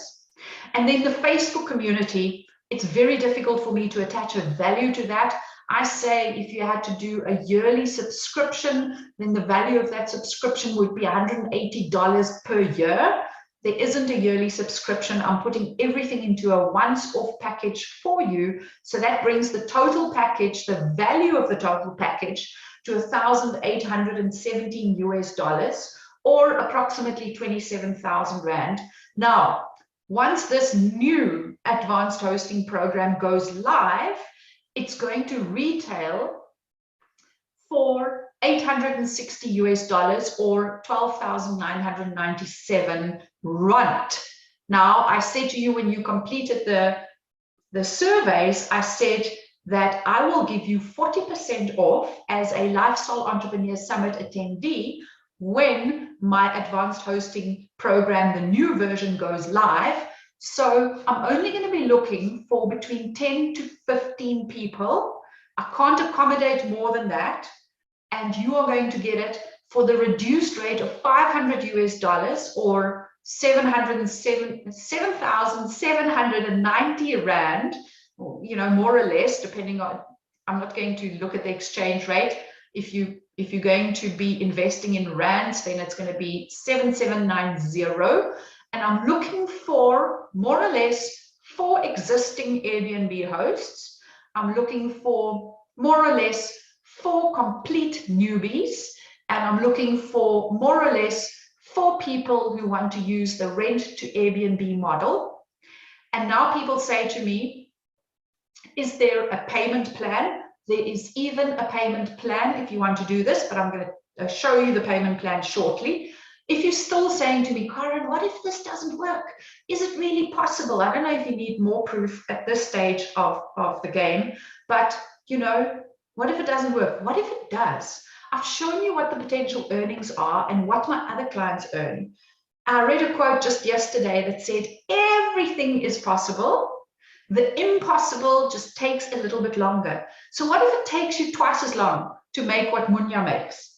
And then the Facebook community, it's very difficult for me to attach a value to that. I say if you had to do a yearly subscription, then the value of that subscription would be $180 per year. There isn't a yearly subscription. I'm putting everything into a once-off package for you. So that brings the total package, the value of the total package, to $1,817 or approximately 27,000 Rand. Now, once this new advanced hosting program goes live, it's going to retail for $860 or 12,997 Rand. Now, I said to you when you completed the surveys, I said that I will give you 40% off as a Lifestyle Entrepreneur Summit attendee when my advanced hosting program, the new version, goes live. So I'm only going to be looking for between 10 to 15 people. I can't accommodate more than that. And you are going to get it for the reduced rate of $500 or 7,790 Rand, you know, more or less, depending on, I'm not going to look at the exchange rate. If you're going to be investing in Rands, then it's going to be 7,790. And I'm looking for more or less 4 existing Airbnb hosts. I'm looking for more or less 4 complete newbies. And I'm looking for more or less 4 people who want to use the rent to Airbnb model. And now people say to me, is there a payment plan? There is even a payment plan if you want to do this, but I'm going to show you the payment plan shortly. If you're still saying to me, Karen, what if this doesn't work? Is it really possible? I don't know if you need more proof at this stage of the game, but you know, what if it doesn't work? What if it does? I've shown you what the potential earnings are and what my other clients earn. I read a quote just yesterday that said, everything is possible. The impossible just takes a little bit longer. So what if it takes you twice as long to make what Munya makes?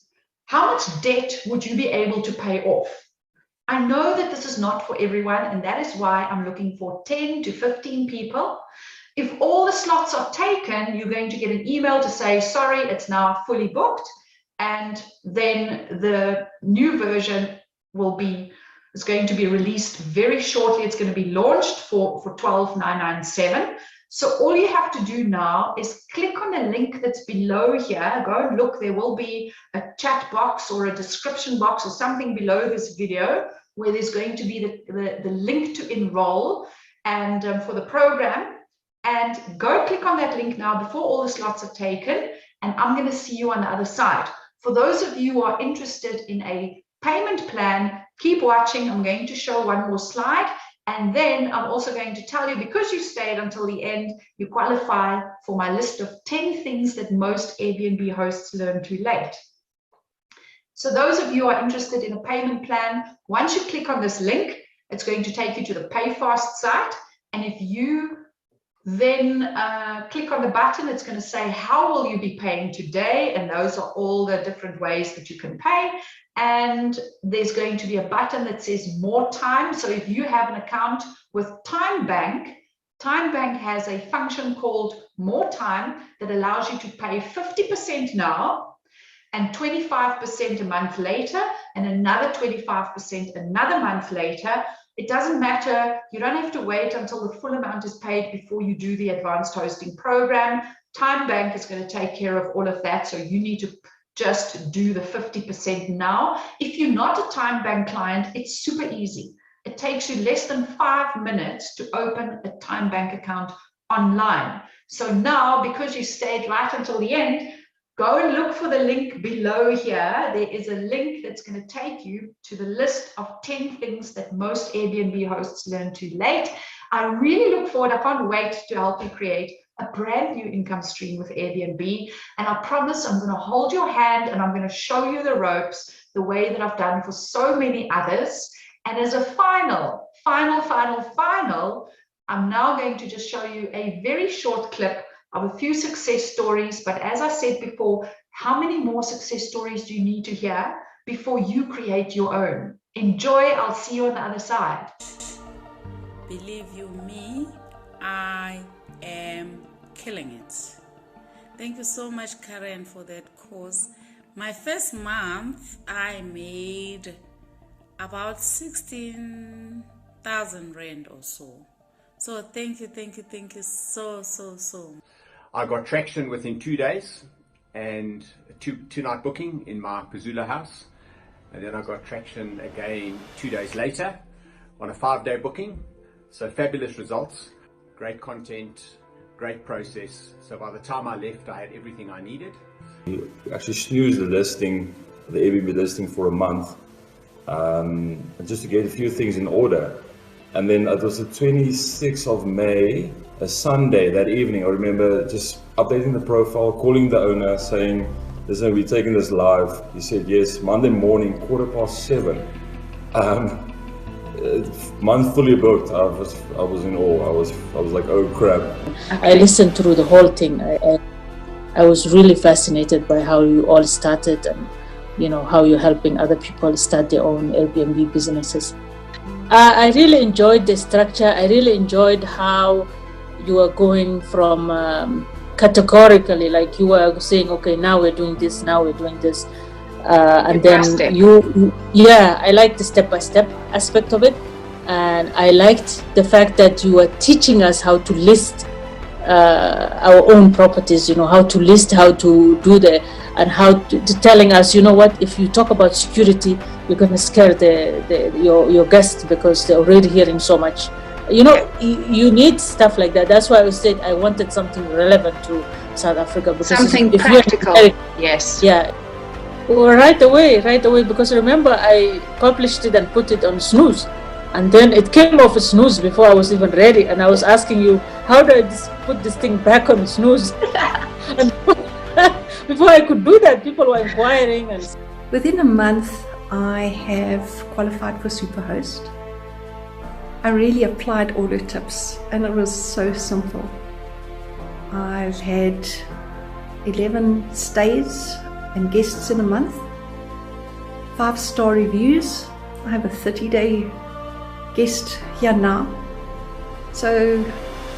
How much debt would you be able to pay off? I know that this is not for everyone, and that is why I'm looking for 10 to 15 people. If all the slots are taken, you're going to get an email to say, sorry, it's now fully booked. And then the new version is going to be released very shortly. It's going to be launched for $12,997. So all you have to do now is click on the link that's below here. Go and look. There will be a chat box or a description box or something below this video where there's going to be the link to enroll and for the program. And go click on that link now before all the slots are taken. And I'm going to see you on the other side. For those of you who are interested in a payment plan, keep watching. I'm going to show one more slide. And then I'm also going to tell you, because you stayed until the end, you qualify for my list of 10 things that most Airbnb hosts learn too late. So those of you who are interested in a payment plan, once you click on this link, it's going to take you to the PayFast site. And if you then click on the button, it's going to say, how will you be paying today? And those are all the different ways that you can pay. And there's going to be a button that says more time. So if you have an account with TimeBank has a function called more time that allows you to pay 50% now and 25% a month later and another 25% another month later. It doesn't matter. You don't have to wait until the full amount is paid before you do the advanced hosting program. TimeBank is going to take care of all of that. So you need to just do the 50% now. If you're not a TimeBank client, it's super easy. It takes you less than 5 minutes to open a TimeBank account online. So now, because you stayed right until the end, go and look for the link below here. There is a link that's going to take you to the list of 10 things that most Airbnb hosts learn too late. I really look forward. I can't wait to help you create a brand new income stream with Airbnb. And I promise I'm going to hold your hand and I'm going to show you the ropes the way that I've done for so many others. And as a final, I'm now going to just show you a very short clip of a few success stories. But as I said before, how many more success stories do you need to hear before you create your own? Enjoy. I'll see you on the other side. Believe you me, I am killing it. Thank you so much, Karen, for that course. My first month, I made about 16,000 Rand or so. So thank you so. I got traction within 2 days and a two-night booking in my Pazula house. And then I got traction again 2 days later on a 5-day booking. So fabulous results, great content, great process. So by the time I left, I had everything I needed. We actually snoozed the listing, the Airbnb listing, for a month, just to get a few things in order. And then it was the 26th of May, a Sunday, that evening. I remember just updating the profile, calling the owner, saying, listen, we're taking this live. He said yes. Monday morning, 7:15. Month fully booked. I was in awe. I was like, oh crap. I listened through the whole thing. I was really fascinated by how you all started, and how you're helping other people start their own Airbnb businesses. I really enjoyed the structure. I really enjoyed how you are going from categorically, like you were saying, okay, now we're doing this, now we're doing this. And then I liked the step-by-step aspect of it. And I liked the fact that you were teaching us how to list our own properties, how to list, how to do and how to telling us, what, if you talk about security, you're going to scare your guests because they're already hearing so much. You need stuff like that. That's why I said I wanted something relevant to South Africa. Because something practical. Yes. Yeah. Well, right away, because remember I published it and put it on Snooze, and then it came off Snooze before I was even ready, and I was asking you, how do I put this thing back on Snooze? And before I could do that, people were inquiring. And within a month, I have qualified for Superhost. I really applied all the tips, and it was so simple. I've had 11 stays and guests in a month, 5-star reviews. I have a 30-day guest here now. So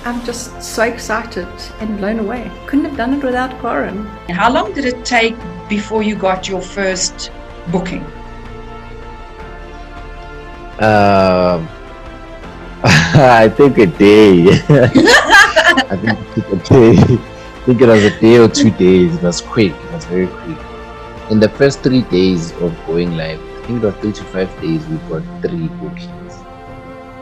I'm just so excited and blown away. Couldn't have done it without Karen. How long did it take before you got your first booking? I think a day. I think it took a day. I think it was a day or 2 days. It was quick. It was very quick. In the first 3 days of going live, I think it was 3 to 5 days, we got 3 bookings.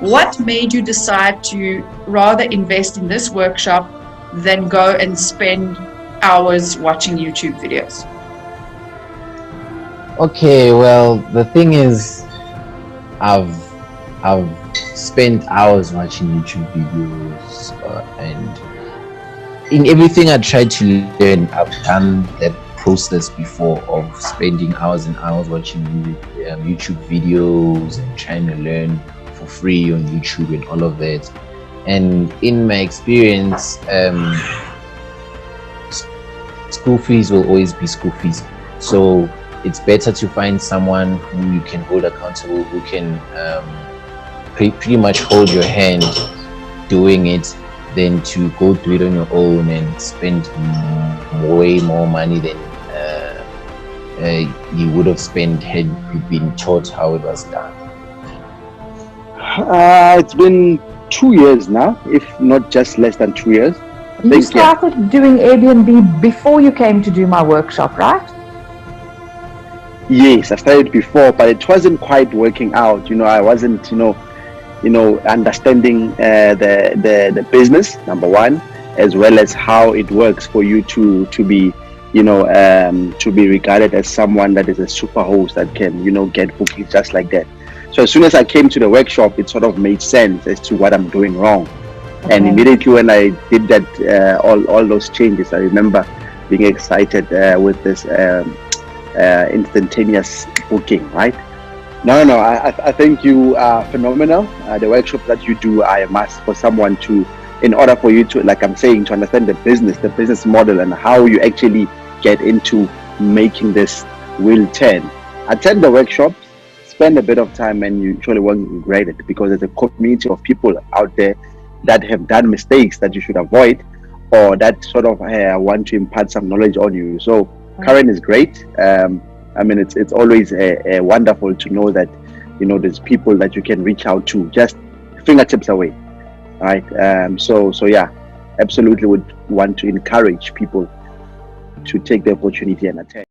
What made you decide to rather invest in this workshop than go and spend hours watching YouTube videos? Okay, well, the thing is, I've spent hours watching YouTube videos, and in everything I tried to learn, I've done that process before of spending hours and hours watching YouTube videos and trying to learn for free on YouTube and all of that. And in my experience, school fees will always be school fees. So it's better to find someone who you can hold accountable, who can pretty much hold your hand doing it, than to go do it on your own and spend way more money than you would have spent had you been taught how it was done. It's been 2 years now, if not just less than 2 years. You started doing Airbnb before you came to do my workshop, right? Yes, I started before, but it wasn't quite working out. I wasn't, understanding the business, number one, as well as how it works for you to be, to be regarded as someone that is a super host that can, get bookings just like that. So as soon as I came to the workshop, it sort of made sense as to what I'm doing wrong. Okay. And immediately when I did that, all those changes, I remember being excited with this instantaneous booking, right? No, I think you are phenomenal. The workshop that you do are a must for someone to, in order for you to, like I'm saying, to understand the business model and how you actually get into making this wheel turn. Attend the workshop, spend a bit of time, and you surely won't regret it, because there's a community of people out there that have done mistakes that you should avoid, or that sort of want to impart some knowledge on you. So Karen is great. It's always wonderful to know that there's people that you can reach out to just fingertips away, right? So yeah, absolutely would want to encourage people to take the opportunity and attend.